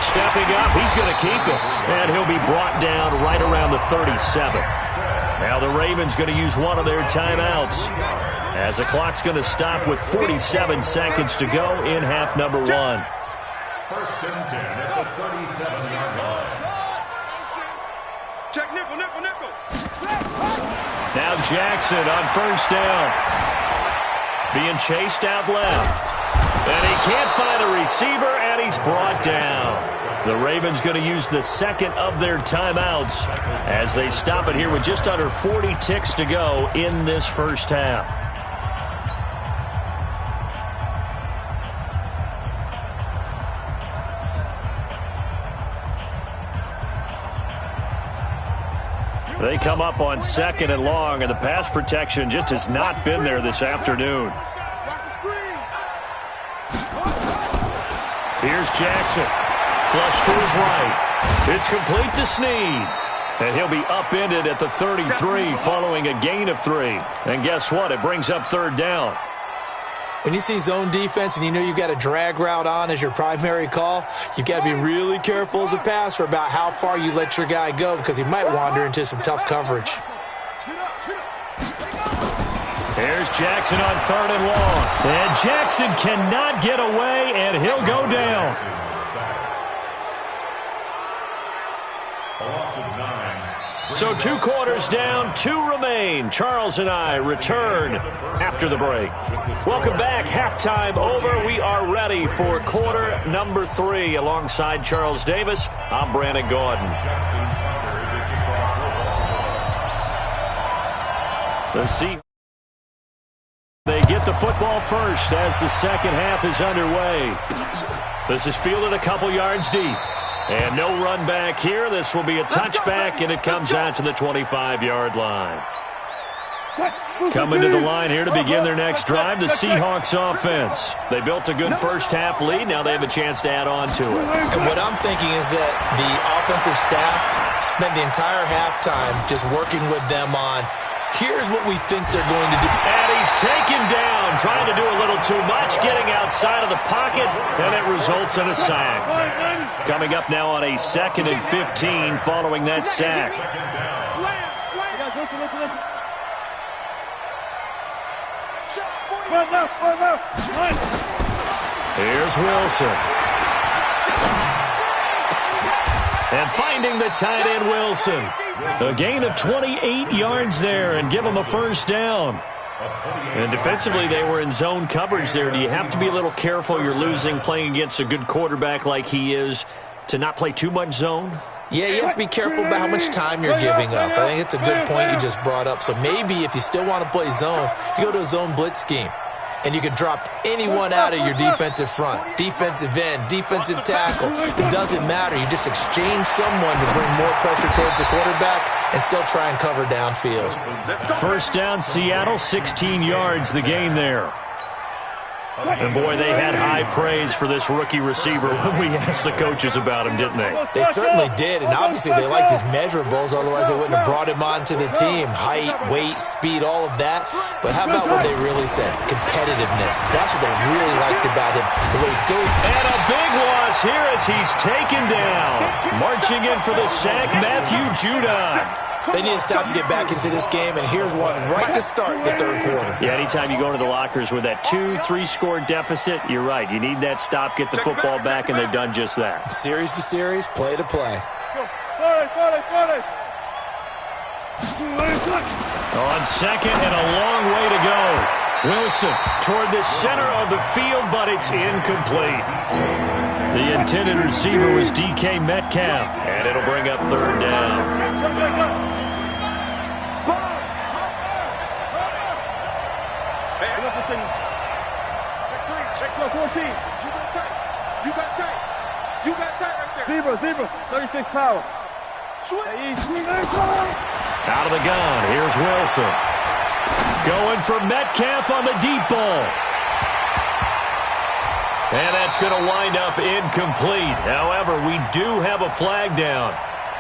Stepping up, he's going to keep it. And he'll be brought down right around the 37. Now the Ravens going to use one of their timeouts, as the clock's going to stop with 47 seconds to go in half number 1. 1st and 10 at the 37-yard line. Check nickel, nickel, nickel. Now Jackson on 1st down. Being chased out left. And he can't find a receiver, and he's brought down. The Ravens going to use the 2nd of their timeouts as they stop it here with just under 40 ticks to go in this first half. They come up on 2nd and long, and the pass protection just has not been there this afternoon. Here's Jackson. Flush to his right. It's complete to Snead. And he'll be upended at the 33 following a gain of 3. And guess what? It brings up 3rd down. When you see zone defense and you know you've got a drag route on as your primary call, you've got to be really careful as a passer about how far you let your guy go, because he might wander into some tough coverage. Here's Jackson on 3rd and long. And Jackson cannot get away, and he'll go down. So 2 quarters down, 2 remain. Charles and I return after the break. Welcome back. Halftime over. We are ready for quarter number 3. Alongside Charles Davis, I'm Brandon Gordon. Let's see. They get the football first as the second half is underway. This is fielded a couple yards deep. And no run back here. This will be a touchback, and it comes out to the 25-yard line. Coming to the line here to begin their next drive, the Seahawks offense. They built a good first half lead. Now they have a chance to add on to it. And what I'm thinking is that the offensive staff spent the entire halftime just working with them on, here's what we think they're going to do. And he's taken down, trying to do a little too much, getting outside of the pocket, and it results in a sack. Coming up now on a 2nd and 15 following that sack. Here's Wilson. And finding the tight end, Wilson. A gain of 28 yards there, and give him a 1st down. And defensively, they were in zone coverage there. Do you have to be a little careful? You're losing, playing against a good quarterback like he is, to not play too much zone? Yeah, you have to be careful about how much time you're giving up. I think it's a good point you just brought up. So maybe if you still want to play zone, you go to a zone blitz scheme. And you can drop anyone out of your defensive front, defensive end, defensive tackle. It doesn't matter. You just exchange someone to bring more pressure towards the quarterback and still try and cover downfield. 1st down, Seattle, 16 yards, the gain there. And, boy, they had high praise for this rookie receiver when we asked the coaches about him, didn't they? They certainly did, and obviously they liked his measurables, otherwise they wouldn't have brought him onto the team. Height, weight, speed, all of that. But how about what they really said? Competitiveness. That's what they really liked about him. The way he goes. And a big loss here as he's taken down. Marching in for the sack, Matthew Judon. They need to stop to get back into this game, and here's one right to start the 3rd quarter. Yeah, anytime you go into the lockers with that 2-3 score deficit, you're right. You need that stop, get the football back, and they've done just that. Series to series, play to play. On 2nd and a long way to go. Wilson toward the center of the field, but it's incomplete. The intended receiver was DK Metcalf, and it'll bring up 3rd down. Check no 14. You got tight. You got tight. You got tight right there. Zebra. 36 power. Swing. Out of the gun. Here's Wilson. Going for Metcalf on the deep ball. And that's going to wind up incomplete. However, we do have a flag down.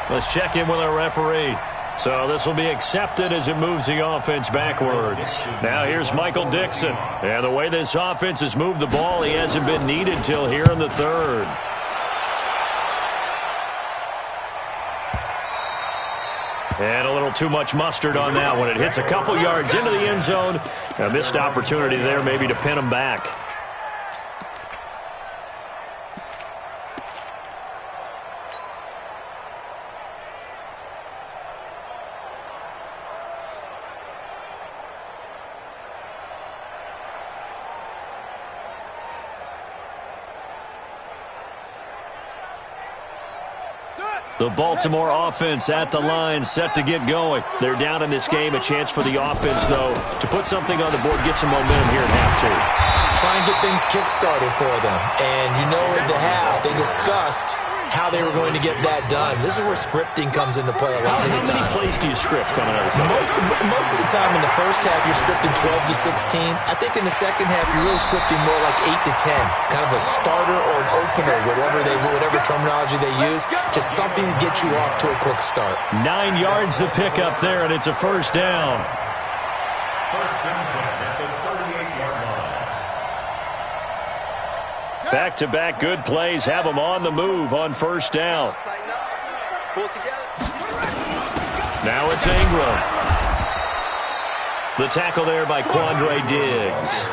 Let's check in with our referee. So this will be accepted as it moves the offense backwards. Now here's Michael Dixon. And the way this offense has moved the ball, he hasn't been needed till here in the third. And a little too much mustard on that one. It hits a couple yards into the end zone. A missed opportunity there maybe to pin him back. The Baltimore offense at the line, set to get going. They're down in this game. A chance for the offense, though, to put something on the board, get some momentum here at half two. Try and get things kick-started for them. And you know at the half, they discussed how they were going to get that done. This is where scripting comes into play a lot of the time. How many plays do you script coming out of the Most of the time in the first half, you're scripting 12 to 16. I think in the second half, you're really scripting more like 8 to 10. Kind of a starter or an opener, whatever terminology they use. Just something to get you off to a quick start. 9 yards to pick up there, and it's a first down. First and 10 at the 38-yard line. Back-to-back good plays have them on the move on first down. Now it's Ingram. The tackle there by Quandre Diggs.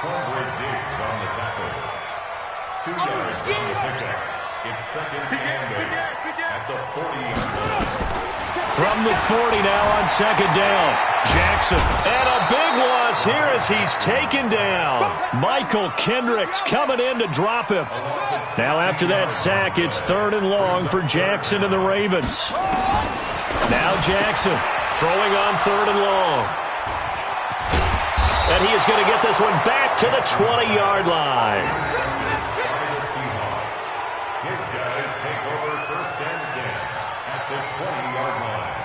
Quandre Diggs on the tackle. 2 yards on the pickup. It's second and 8 at the 40-yard line. From the 40 now on second down. Jackson. And a big loss here as he's taken down. Michael Kendricks coming in to drop him. Now after that sack, it's third and long for Jackson and the Ravens. Now Jackson throwing on third and long. And he is going to get this one back to the 20-yard line. His guys take over first and 10 at the 20-yard line.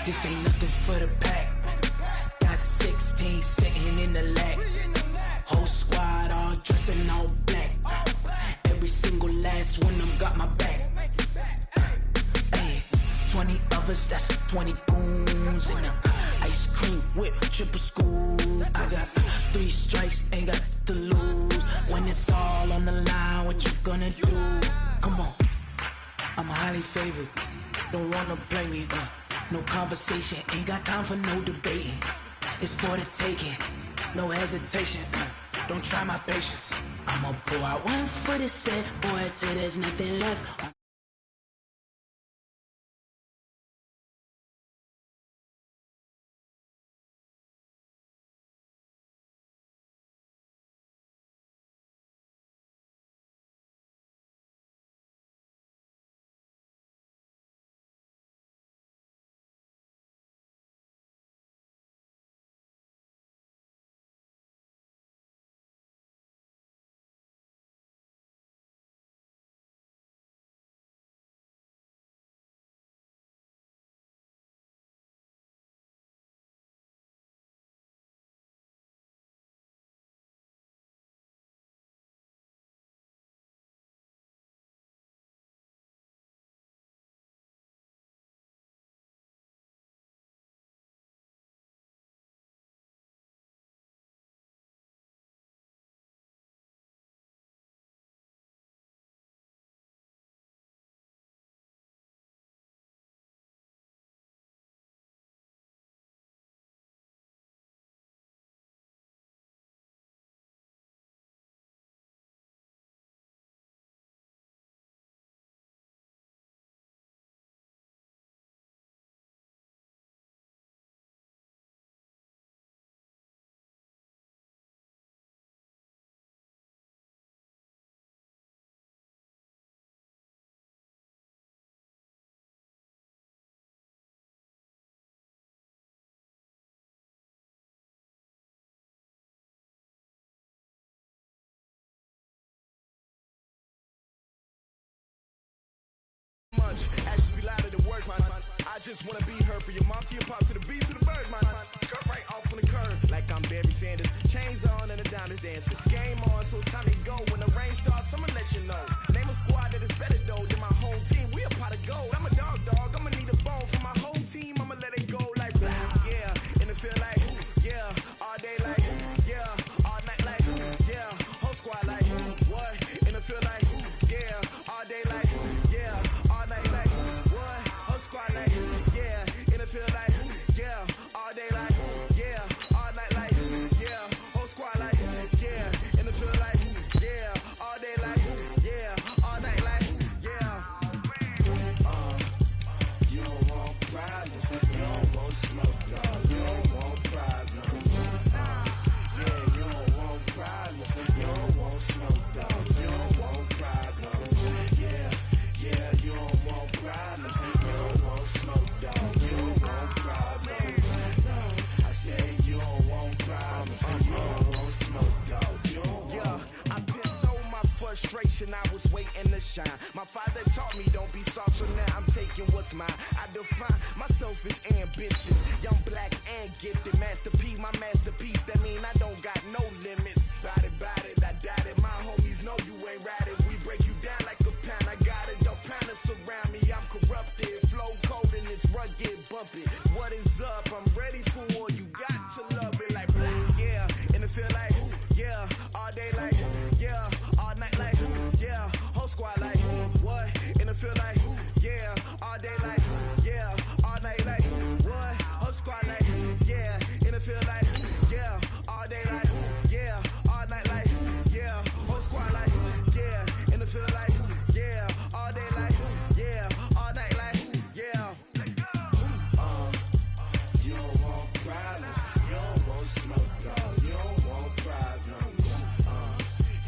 This ain't nothing for the pack. Got 16 sitting in the lap. Whole squad all dressing all black. Every single last one of them got my back. Hey, 20 of us, that's 20 goons. And ice cream whip, triple scoop. I got 3 strikes, ain't got to lose. When it's all on the line, what you gonna do? Come on, I'm highly favored. Don't wanna play me, no conversation, ain't got time for no debating. It's for the taking, no hesitation. Don't try my patience. I'ma pour out one for the set, boy, till there's nothing left. I just wanna be her. For your mom to your pop to the beat to the bird, man. Cut right off on the curb, like I'm Barry Sanders. Chains on and the diamonds dancing. Game on, so it's time to go. When the rain starts, I'ma let you know. Name a squad that is better though than my home team. We a pot of gold. I'm a dog. I'ma need a bone for my whole team. I'ma let it go like yeah, and it feel like yeah, all day like yeah, all night like yeah, whole squad like what? And it feel like yeah, all day like yeah, all night like what? Whole squad like yeah, and it feel like yeah, all day like yeah, all night like yeah, whole squad like yeah, and it feel like yeah, all day like yeah, all night like yeah. You don't want problems, you don't want smoke, no, you don't want problems. Yeah, you don't want problems, you don't want smoke, no, you don't want problems. Yeah, you don't want problems, you don't want smoke, no, you don't want problems. No, I said you don't want problems, you don't want smoke, no, you don't want. Yeah, I pissed so my frustration, I was waiting to shine. My father taught me don't be soft, so now I'm taking what's mine. I define myself as ambitious, young, black, and gifted. Master P, my masterpiece. That mean I don't got no limits. Bout it, I doubt it. My homies know you ain't ratted. We break you down like a pound. I got it, don't pound us around me. I'm corrupted, flow cold and it's rugged, bumpy. What is up? I'm ready for all you got to love it like yeah, and it feel like yeah, all day like yeah, all night like yeah, whole squad like what? And it feel like yeah, all day like yeah, all night like what? Whole squad like yeah, and it feel like yeah, all day like yeah, all night like yeah, whole squad like yeah, and it feel like yeah, all day like yeah, all night like yeah. You don't want problems, you don't want smoke, no, you don't want problems.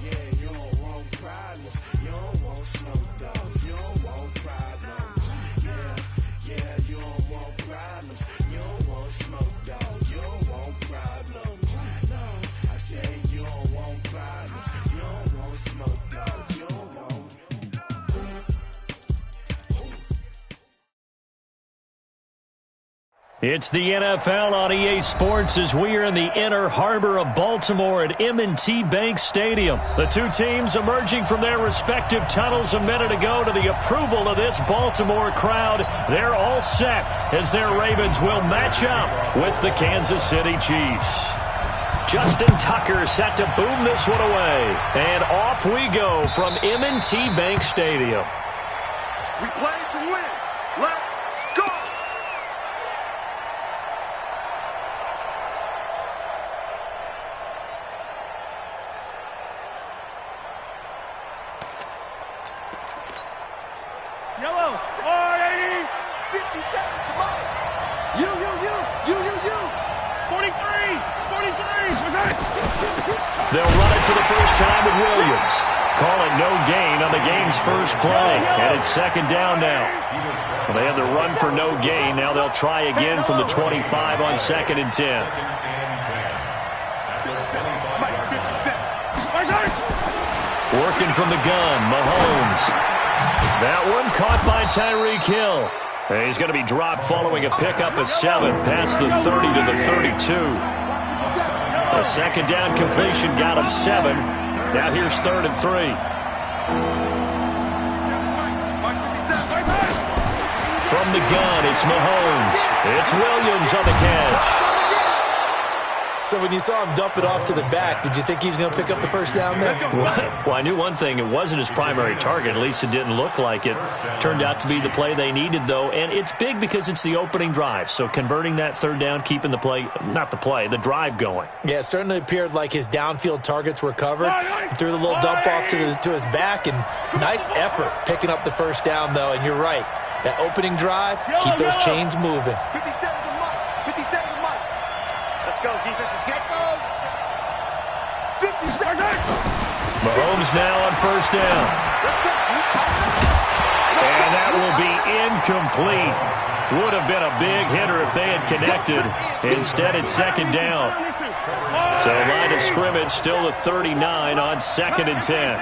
Yeah, you don't want problems, you don't want smoke, no, you don't want problems. Yeah, you don't want problems, you don't want smoke, no, you don't want problems. No, I said you don't want problems, you don't want smoke, no, you don't want. It's the NFL on EA Sports as we are in the inner harbor of Baltimore at M&T Bank Stadium. The two teams emerging from their respective tunnels a minute ago to the approval of this Baltimore crowd. They're all set as their Ravens will match up with the Kansas City Chiefs. Justin Tucker set to boom this one away. And off we go from M&T Bank Stadium. We play to win. Let's go. Yellow. 50 seconds. Come on. You. 43. They'll run it for the first time with Williams. Calling no gain on the game's first play. And it's second down now. Well, they have the run for no gain. Now they'll try again from the 25 on second and 10. Working from the gun, Mahomes. That one caught by Tyreek Hill. And he's going to be dropped following a pickup of 7 past the 30 to the 32. A second down completion got him 7. Now here's 3rd and 3. From the gun, it's Mahomes. It's Williams on the catch. So when you saw him dump it off to the back, did you think he was going to pick up the first down there? Well, I knew one thing. It wasn't his primary target. At least it didn't look like it. Turned out to be the play they needed, though. And it's big because it's the opening drive. So converting that third down, keeping the drive going. Yeah, it certainly appeared like his downfield targets were covered. He threw the little dump off to his back, and nice effort picking up the first down, though. And you're right. That opening drive, keep those chains moving. 57 to Mike. Let's go, defenses. Get go. 50 seconds. Mahomes now on first down. And that will be incomplete. Would have been a big hitter if they had connected. Instead, it's second down. So line of scrimmage still at 39 on second and 10.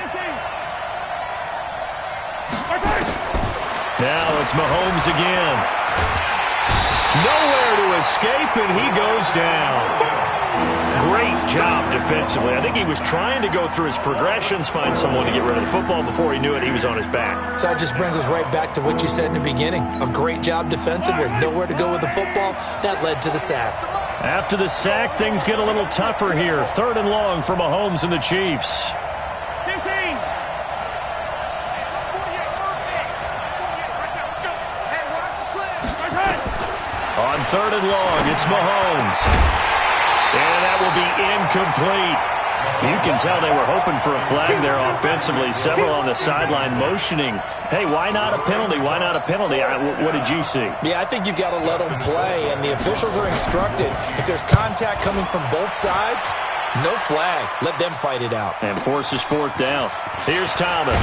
Now it's Mahomes again. Nowhere to escape, and he goes down. Great job defensively. I think he was trying to go through his progressions, find someone to get rid of the football. Before he knew it, he was on his back. So that just brings us right back to what you said in the beginning. A great job defensively. Nowhere to go with the football. That led to the sack. After the sack, things get a little tougher here. 3rd and long for Mahomes and the Chiefs. 15. On 3rd and long, it's Mahomes. And that will be incomplete. You can tell they were hoping for a flag there offensively. Several on the sideline motioning. Hey, why not a penalty? Why not a penalty? What did you see? Yeah, I think you've got to let them play, and the officials are instructed. If there's contact coming from both sides, no flag. Let them fight it out. And forces 4th down. Here's Thomas.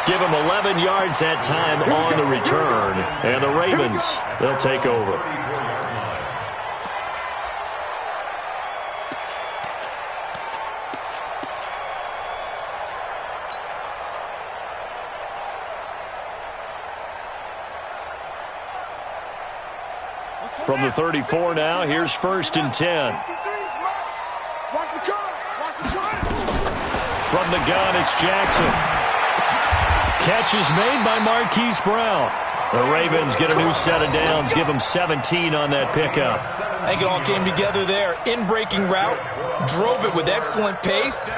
Give him 11 yards that time on the return. And the Ravens, they'll take over. From the 34 now, here's 1st and 10. From the gun, it's Jackson. Catch is made by Marquise Brown. The Ravens get a new set of downs, give them 17 on that pickup. I think it all came together there. In-breaking route, drove it with excellent pace.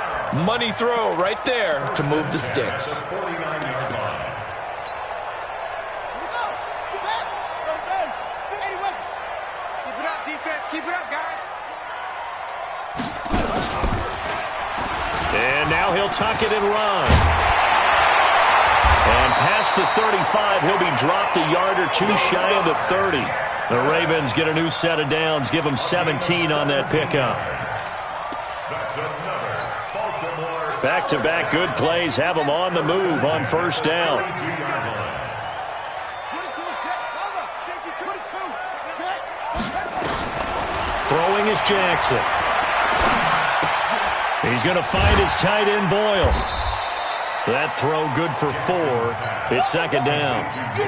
Money throw right there to move the sticks. Keep it up, guys. And now he'll tuck it and run. And past the 35, he'll be dropped a yard or two shy of the 30. The Ravens get a new set of downs, give them 17 on that pickup. Back-to-back good plays have them on the move on 1st down. Throwing is Jackson. He's going to find his tight end, Boyle. That throw good for 4. It's 2nd down.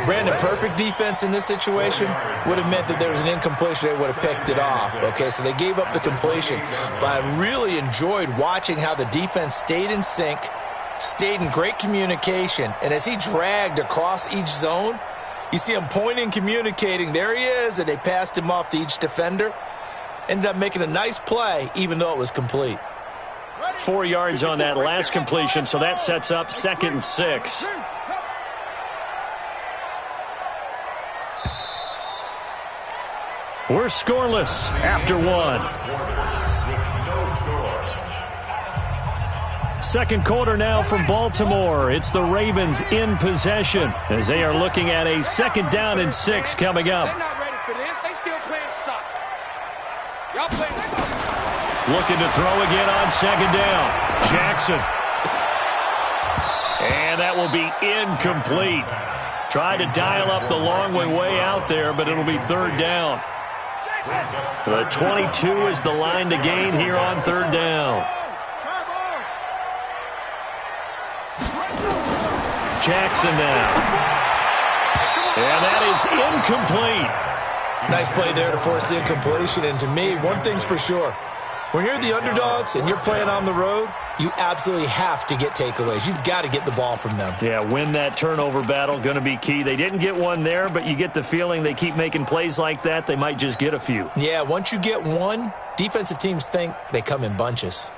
Brandon, perfect defense in this situation would have meant that there was an incompletion. They would have picked it off. Okay, so they gave up the completion. But I really enjoyed watching how the defense stayed in sync, stayed in great communication, and as he dragged across each zone, you see him pointing, communicating. There he is, and they passed him off to each defender. Ended up making a nice play, even though it was complete. 4 yards on that last completion, so that sets up 2nd and 6. We're scoreless after 1. 2nd quarter now from Baltimore. It's the Ravens in possession as they are looking at a 2nd down and 6 coming up. They're not ready for this. They still playing soccer. Y'all playing soccer. Looking to throw again on 2nd down. Jackson. And that will be incomplete. Tried to dial up the long way out there, but it'll be 3rd down. The 22 is the line to gain here on 3rd down. Jackson now. And that is incomplete. Nice play there to force the incompletion. And to me, one thing's for sure. When you're the underdogs and you're playing on the road, you absolutely have to get takeaways. You've got to get the ball from them. Yeah, win that turnover battle, going to be key. They didn't get one there, but you get the feeling they keep making plays like that, they might just get a few. Yeah, once you get one, defensive teams think they come in bunches.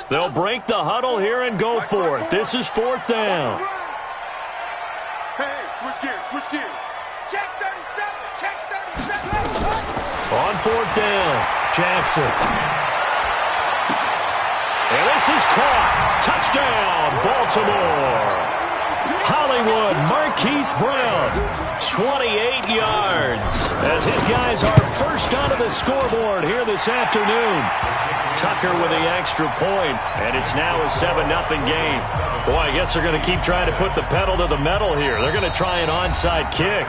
They'll break the huddle here and go for it. This is 4th down. Hey, switch gears. Check 37, check 37. On 4th down, Jackson. And this is caught. Touchdown, Baltimore. Hollywood, Marquise Brown, 28 yards. As his guys are first onto the scoreboard here this afternoon. Tucker with the extra point, and it's now a 7-0 game. Boy, I guess they're going to keep trying to put the pedal to the metal here. They're going to try an onside kick.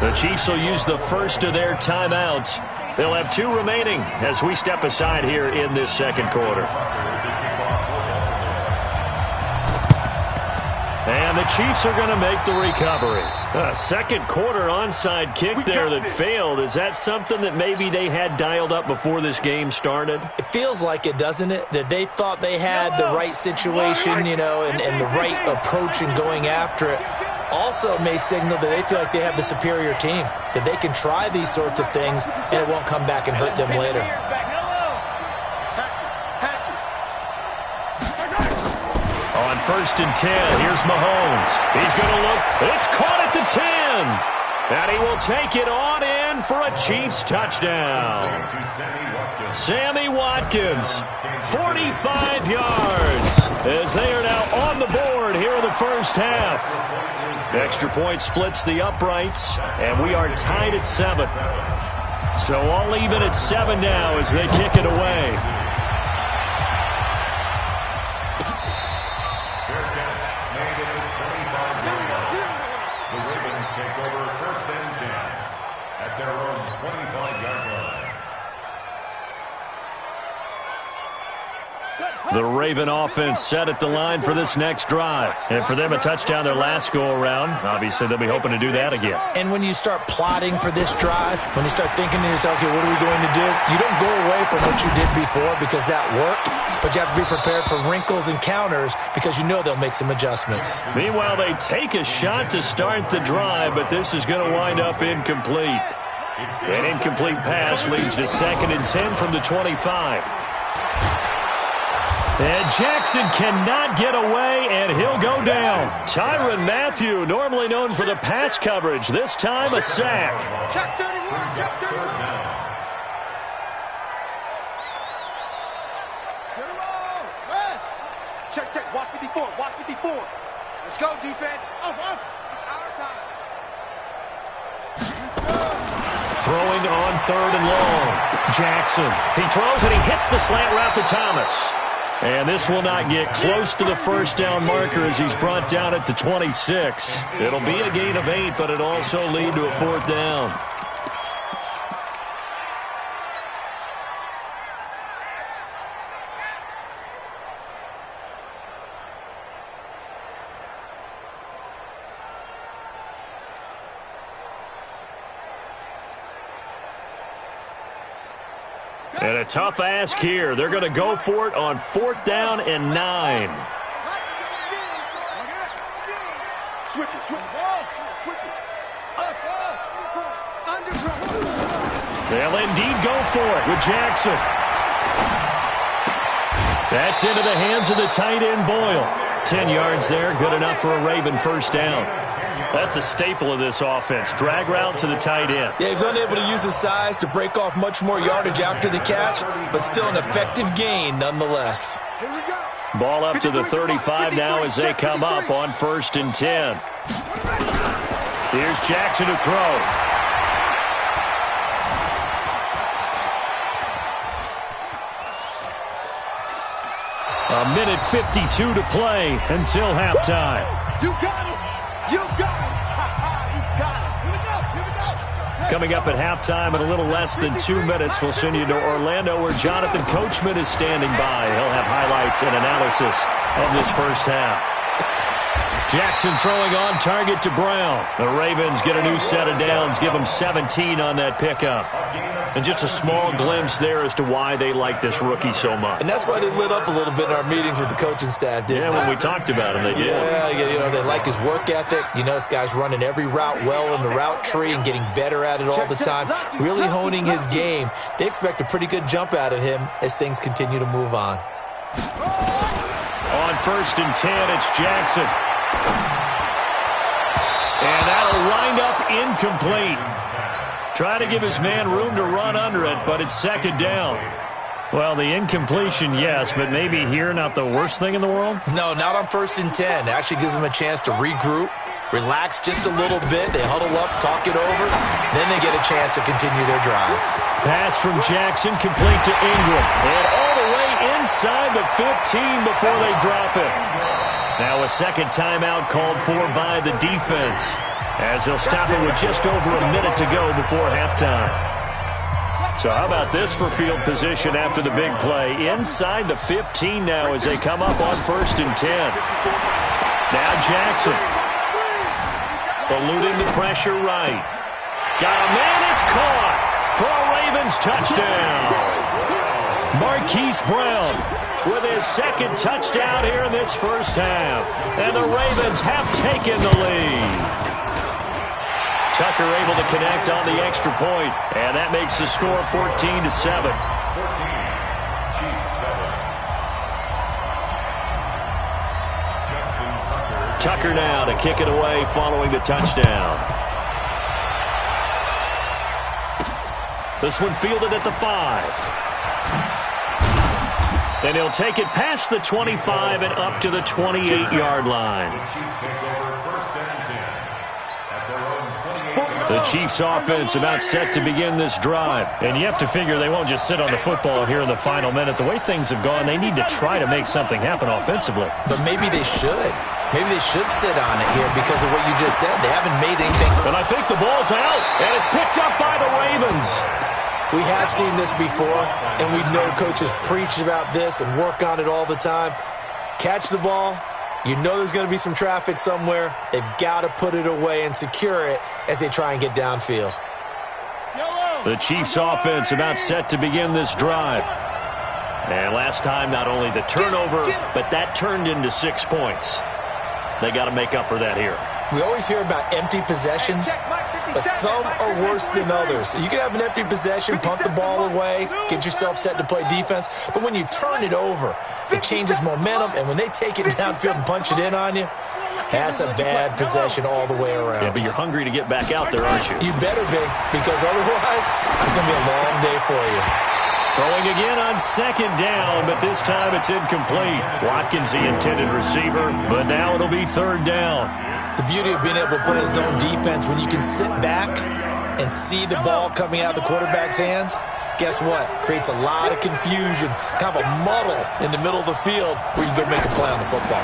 The Chiefs will use the first of their timeouts. They'll have 2 remaining as we step aside here in this 2nd quarter. And the Chiefs are going to make the recovery. A second quarter onside kick there that failed. Is that something that maybe they had dialed up before this game started? It feels like it, doesn't it? That they thought they had the right situation, you know, and the right approach in going after it. Also may signal that they feel like they have the superior team, that they can try these sorts of things and it won't come back and hurt them later. On 1st and 10, here's Mahomes. He's going to look. It's caught at the 10. And he will take it on in for a Chiefs touchdown. Sammy Watkins, 45 yards, as they are now on the board here in the first half. Extra point splits the uprights, and we are tied at 7. So all even at 7 now as they kick it away. The Raven offense set at the line for this next drive. And for them, a touchdown their last go-around. Obviously, they'll be hoping to do that again. And when you start plotting for this drive, when you start thinking to yourself, okay, what are we going to do? You don't go away from what you did before because that worked, but you have to be prepared for wrinkles and counters because you know they'll make some adjustments. Meanwhile, they take a shot to start the drive, but this is going to wind up incomplete. An incomplete pass leads to 2nd and 10 from the 25. And Jackson cannot get away, and he'll go down. Tyrann Mathieu, normally known for the pass coverage, this time a sack. Check 31, check 31. Get him on. Rest. Check, watch 54, watch 54. Let's go, defense. Off. It's our time. Throwing on 3rd and long. Jackson, he throws and he hits the slant route to Thomas. And this will not get close to the first down marker as he's brought down at the 26. It'll be a gain of 8, but it'll also lead to a 4th down. And a tough ask here. They're going to go for it on 4th down and 9. Switch it. They'll indeed go for it with Jackson. That's into the hands of the tight end, Boyle. 10 yards there, good enough for a Raven first down. That's a staple of this offense. Drag route to the tight end. Yeah, he's unable to use his size to break off much more yardage after the catch, but still an effective gain nonetheless. Ball up to the 35 now as they come up on 1st and 10. Here's Jackson to throw. A minute 52 to play until halftime. You got it. You got it. You got it. Here we go. Coming up at halftime in a little less than 2 minutes, we'll send you to Orlando where Jonathan Coachman is standing by. He'll have highlights and analysis of this first half. Jackson throwing on target to Brown. The Ravens get a new set of downs, give them 17 on that pickup. And just a small glimpse there as to why they like this rookie so much. And that's why they lit up a little bit in our meetings with the coaching staff, didn't they? When we talked about him, they did. Yeah, you know, they like his work ethic. You know, this guy's running every route well in the route tree and getting better at it all the time. Really honing his game. They expect a pretty good jump out of him as things continue to move on. On 1st and 10, it's Jackson. And that'll wind up incomplete. Try to give his man room to run under it, but it's 2nd down. Well, the incompletion, yes, but maybe here not the worst thing in the world? No, not on 1st and 10. It actually gives them a chance to regroup, relax just a little bit. They huddle up, talk it over. Then they get a chance to continue their drive. Pass from Jackson complete to Ingram. And all the way inside the 15 before they drop it. Now a second timeout called for by the defense, as they'll stop it with just over a minute to go before halftime. So how about this for field position after the big play? Inside the 15 now as they come up on 1st and 10. Now Jackson. Eluding the pressure right. Got a man, it's caught for a Ravens touchdown. Marquise Brown with his second touchdown here in this first half. And the Ravens have taken the lead. Tucker able to connect on the extra point, and that makes the score 14-7. Tucker now to kick it away following the touchdown. This one fielded at the 5. And he'll take it past the 25 and up to the 28-yard line. The Chiefs offense about set to begin this drive. And you have to figure they won't just sit on the football here in the final minute. The way things have gone, they need to try to make something happen offensively. But maybe they should. Maybe they should sit on it here because of what you just said. They haven't made anything. And I think the ball's out, and it's picked up by the Ravens. We have seen this before, and we know coaches preach about this and work on it all the time. Catch the ball. You know there's going to be some traffic somewhere. They've got to put it away and secure it as they try and get downfield. The Chiefs offense about set to begin this drive. And last time, not only the turnover, but that turned into 6 points. They got to make up for that here. We always hear about empty possessions, but some are worse than others. You can have an empty possession, pump the ball away, get yourself set to play defense, but when you turn it over, it changes momentum, and when they take it downfield and punch it in on you, that's a bad possession all the way around. Yeah, but you're hungry to get back out there, aren't you? You better be, because otherwise, it's going to be a long day for you. Throwing again on second down, but this time it's incomplete. Watkins, the intended receiver, but now it'll be third down. The beauty of being able to play zone defense, when you can sit back and see the ball coming out of the quarterback's hands, guess what? Creates a lot of confusion, kind of a muddle in the middle of the field where you can go make a play on the football.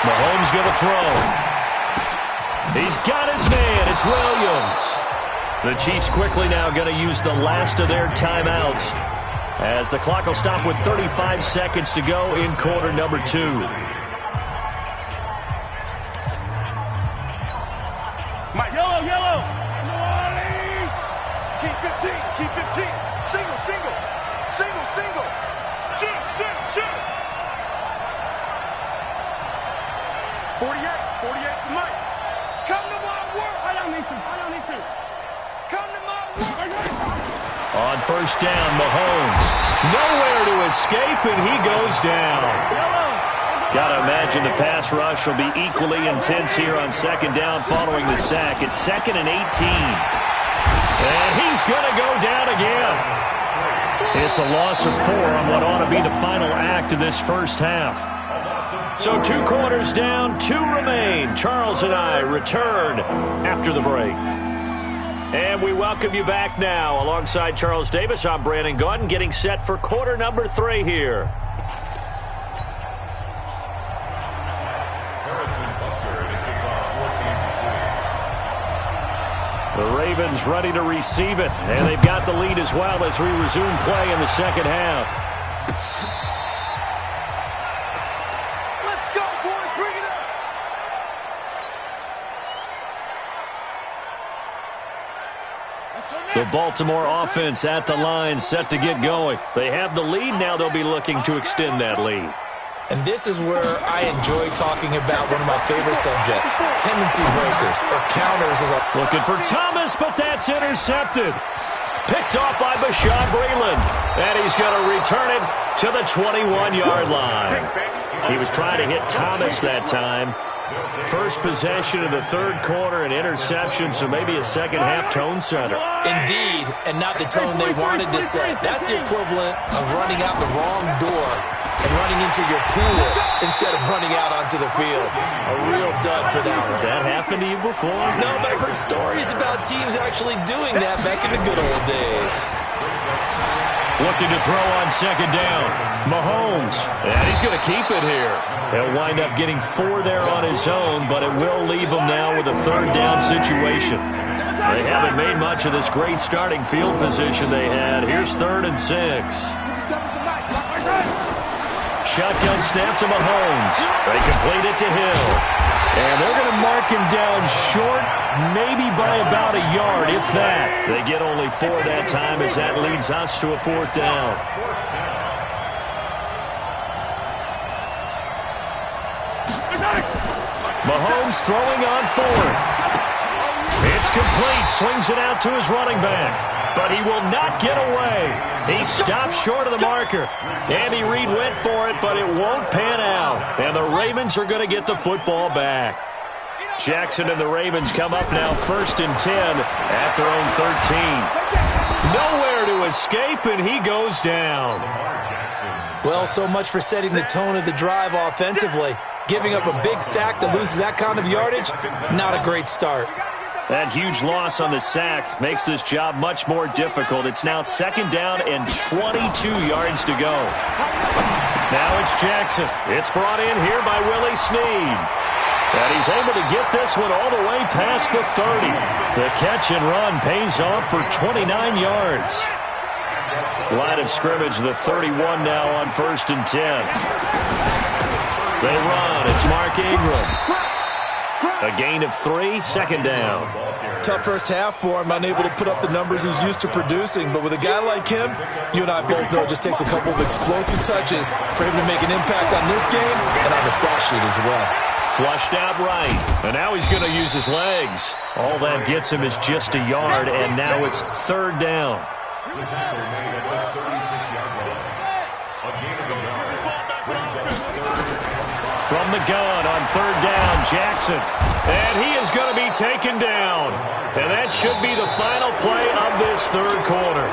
Mahomes going to throw. He's got his man. It's Williams. The Chiefs quickly now going to use the last of their timeouts as the clock will stop with 35 seconds to go in quarter number 2. Yellow. Keep 15. Single. Shoot. 48 for Mike. Come to my work. I don't need to. Come to my work. On first down, Mahomes. Nowhere to escape, and he goes down. Got to imagine the pass rush will be equally intense here on second down following the sack. It's 2nd and 18. And he's going to go down again. It's a loss of 4 on what ought to be the final act of this first half. So 2 quarters down, 2 remain. Charles and I return after the break. And we welcome you back now. Alongside Charles Davis, I'm Brandon Gaudin, getting set for quarter number 3 here. The Ravens ready to receive it, and they've got the lead as well as we resume play in the second half. Let's go, boys. Bring it up. The Baltimore offense at the line, set to get going. They have the lead. Now they'll be looking to extend that lead. And this is where I enjoy talking about one of my favorite subjects, tendency breakers, or counters. Looking for Thomas, but that's intercepted. Picked off by Bashaud Breeland. And he's going to return it to the 21-yard line. He was trying to hit Thomas that time. First possession of the third quarter, an interception, so maybe a second-half tone setter. Indeed, and not the tone they wanted to set. That's the equivalent of running out the wrong door and running into your pool instead of running out onto the field. A real dud for that one. Has that happened to you before? No, but I've heard stories about teams actually doing that back in the good old days. Looking to throw on second down. Mahomes. And he's going to keep it here. He'll wind up getting 4 there on his own, but it will leave him now with a third down situation. They haven't made much of this great starting field position they had. Here's 3rd and 6. Shotgun snap to Mahomes. They complete it to Hill. And they're going to mark him down short, maybe by about a yard, if that. They get only 4 that time as that leads us to a 4th down. Mahomes throwing on 4th. It's complete. Swings it out to his running back. But he will not get away. He stopped short of the marker. Andy Reid went for it, but it won't pan out. And the Ravens are going to get the football back. Jackson and the Ravens come up now 1st and 10 at their own 13. Nowhere to escape, and he goes down. Well, so much for setting the tone of the drive offensively. Giving up a big sack that loses that kind of yardage, not a great start. That huge loss on the sack makes this job much more difficult. It's now 2nd down and 22 yards to go. Now it's Jackson. It's brought in here by Willie Snead. And he's able to get this one all the way past the 30. The catch and run pays off for 29 yards. Line of scrimmage, the 31 now on 1st and 10. They run. It's Mark Ingram. A gain of 3, 2nd down. Tough first half for him, unable to put up the numbers he's used to producing. But with a guy like him, you and I both know it just takes a couple of explosive touches for him to make an impact on this game and on the stat sheet as well. Flushed out right, and now he's going to use his legs. All that gets him is just a yard, and now it's 3rd down. From the gun on 3rd down, Jackson. And he is going to be taken down. And that should be the final play of this 3rd quarter.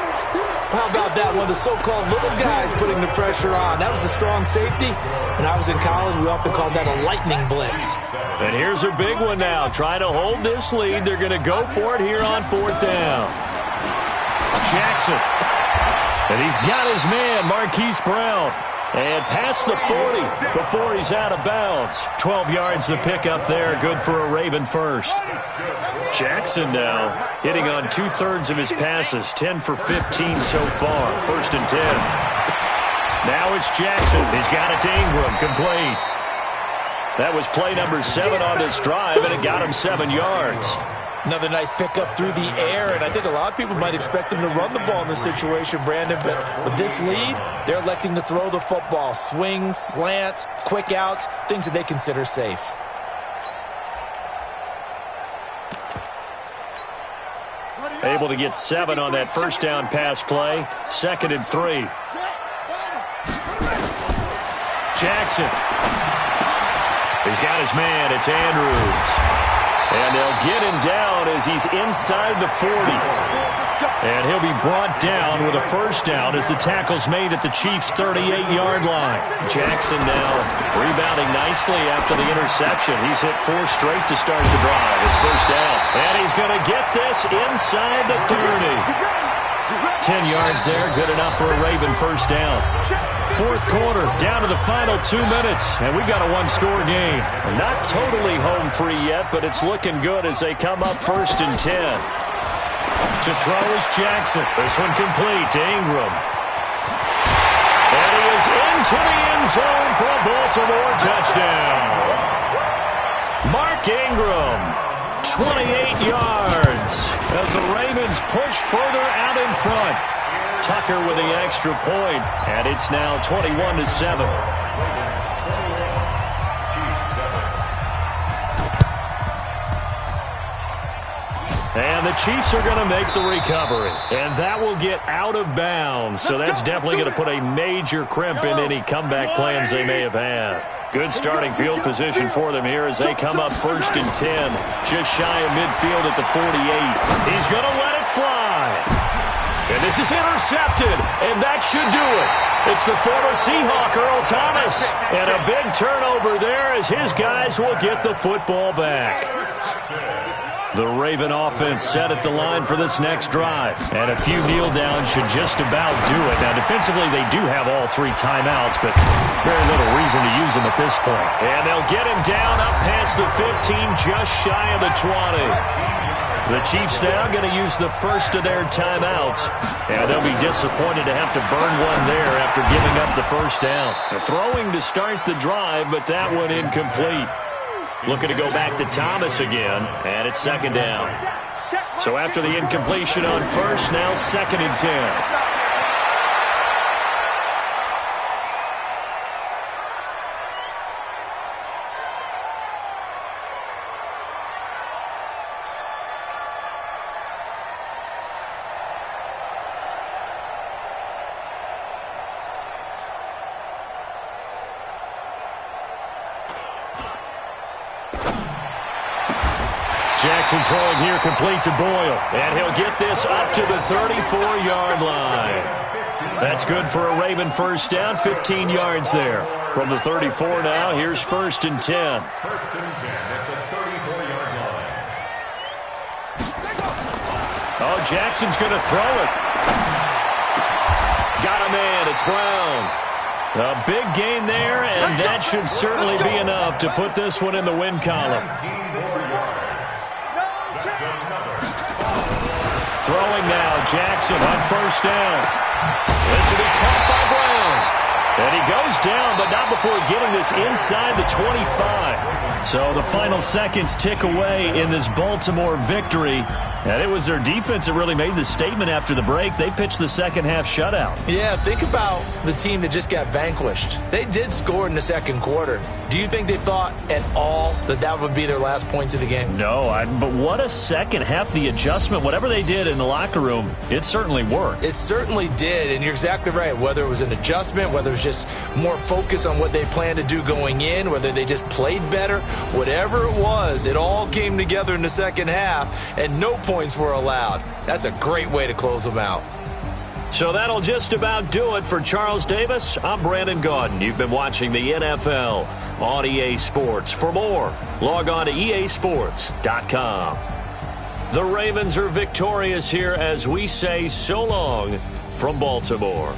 How about that? One of the so-called little guys putting the pressure on. That was a strong safety. When I was in college, we often called that a lightning blitz. And here's a big one now. Trying to hold this lead. They're going to go for it here on 4th down. Jackson. And he's got his man, Marquise Brown. And past the 40 before he's out of bounds. 12 yards the pick up there. Good for a Raven first. Jackson now hitting on 2/3 of his passes. 10 for 15 so far. 1st and 10. Now it's Jackson. He's got it to Ingram. Complete. That was play number 7 on this drive, and it got him 7 yards. Another nice pickup through the air, and I think a lot of people might expect them to run the ball in this situation, Brandon, but with this lead, they're electing to throw the football. Swings, slants, quick outs, things that they consider safe. Able to get 7 on that 1st down pass play. 2nd and 3. Jackson. He's got his man. It's Andrews. And they'll get him down as he's inside the 40. And he'll be brought down with a 1st down as the tackle's made at the Chiefs' 38-yard line. Jackson now rebounding nicely after the interception. He's hit 4 straight to start the drive. It's 1st down. And he's going to get this inside the 30. 10 yards there, good enough for a Raven 1st down. 4th quarter, down to the final 2 minutes, and we've got a 1-score game. Not totally home free yet, but it's looking good as they come up 1st and 10. To throw is Jackson. This one complete to Ingram. And he is into the end zone for a Baltimore touchdown. Mark Ingram, 28 yards as the Ravens push further out in front. Tucker with the extra point, and it's now 21-7. And the Chiefs are going to make the recovery, and that will get out of bounds. So that's definitely going to put a major crimp in any comeback plans they may have had. Good starting field position for them here as they come up 1st and 10. Just shy of midfield at the 48. He's going to let it fly. And this is intercepted, and that should do it. It's the former Seahawk, Earl Thomas. And a big turnover there as his guys will get the football back. The Raven offense set at the line for this next drive. And a few kneel downs should just about do it. Now, defensively, they do have all 3 timeouts, but very little reason to use them at this point. And they'll get him down up past the 15, just shy of the 20. The Chiefs now going to use the first of their timeouts, and they'll be disappointed to have to burn one there after giving up the first down. They're throwing to start the drive, but that one incomplete. Looking to go back to Thomas again, and it's second down. So after the incompletion on first, now 2nd and 10. Jackson throwing here complete to Boyle. And he'll get this up to the 34-yard line. That's good for a Raven first down, 15 yards there. From the 34 now, here's 1st and 10. 1st and 10 at the 34-yard line. Oh, Jackson's going to throw it. Got a man. It's Brown. A big gain there, and that should certainly be enough to put this one in the win column. Throwing now, Jackson on first down. This will be caught by Brown. And he goes down, but not before getting this inside the 25. So the final seconds tick away in this Baltimore victory. And it was their defense that really made the statement after the break. They pitched the second-half shutout. Yeah, think about the team that just got vanquished. They did score in the second quarter. Do you think they thought at all that that would be their last points of the game? No, but what a second half. The adjustment, whatever they did in the locker room, it certainly worked. It certainly did, and you're exactly right. Whether it was an adjustment, whether it was just more focus on what they planned to do going in, whether they just played better, whatever it was, it all came together in the second half, and no points were allowed. That's a great way to close them out. So that'll just about do it for Charles Davis. I'm Brandon Gaudin. You've been watching the NFL on EA Sports. For more, log on to easports.com. The Ravens are victorious here as we say so long from Baltimore.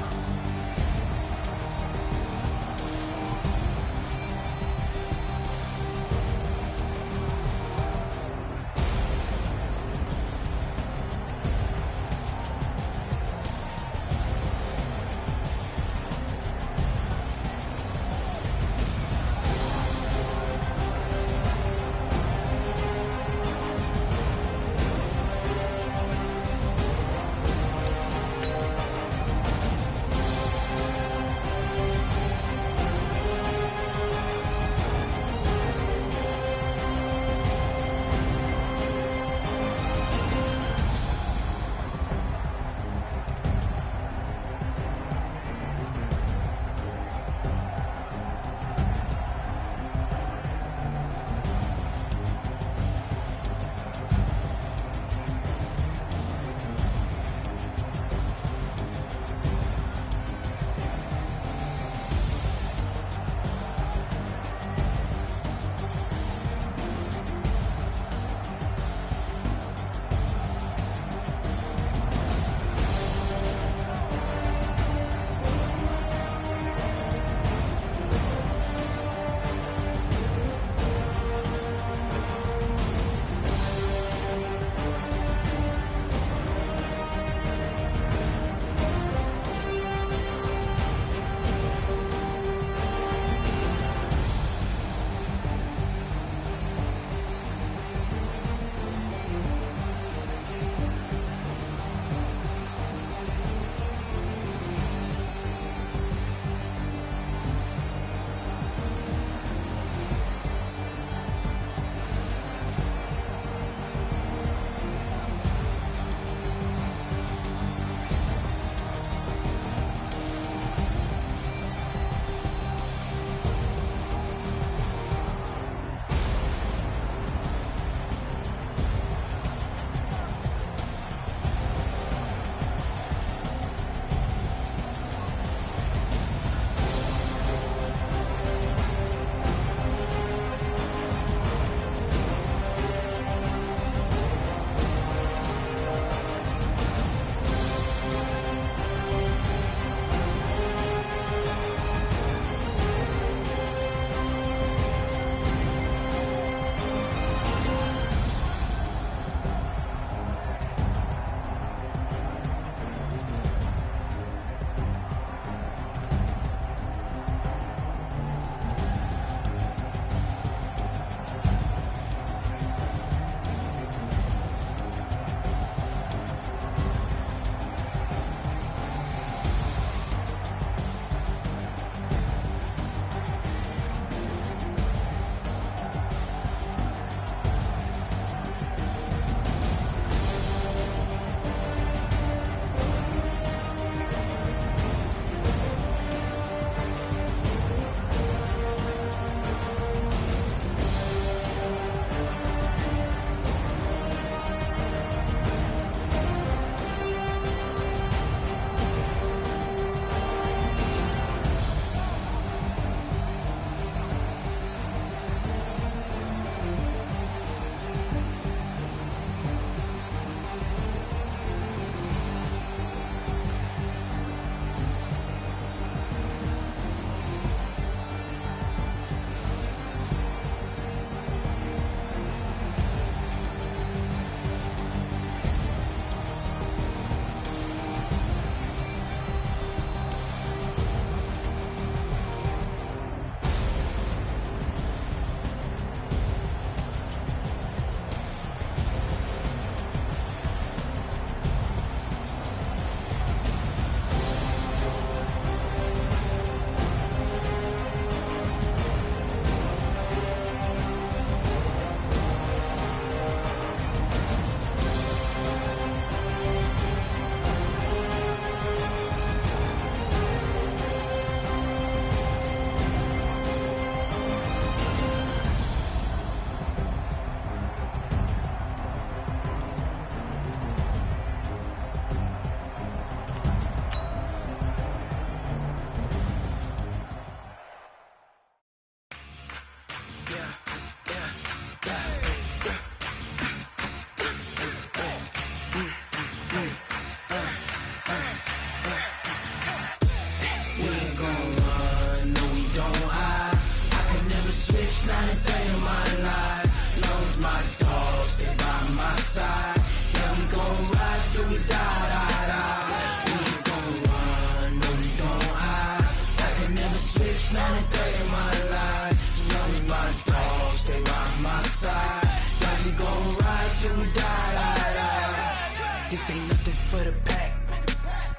This ain't nothing for the pack.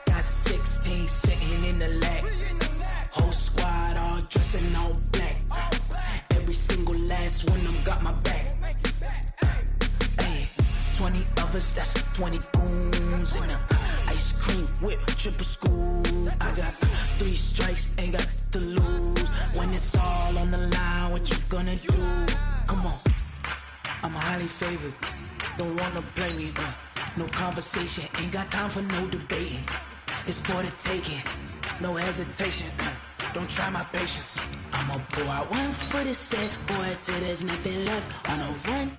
Got 16 sitting in the lag. Whole squad all dressing all black. Every single last one of them got my back. 20 of us, that's 20 goons in a ice cream whip, triple school. I got 3 strikes, ain't got to lose. When it's all on the line, what you gonna do? Come on, I'm highly favored. Don't wanna play me, no conversation. Ain't got time for no debating. It's for the taking, no hesitation. Don't try my patience. I'ma pull out one for the set, boy, till there's nothing left on a run.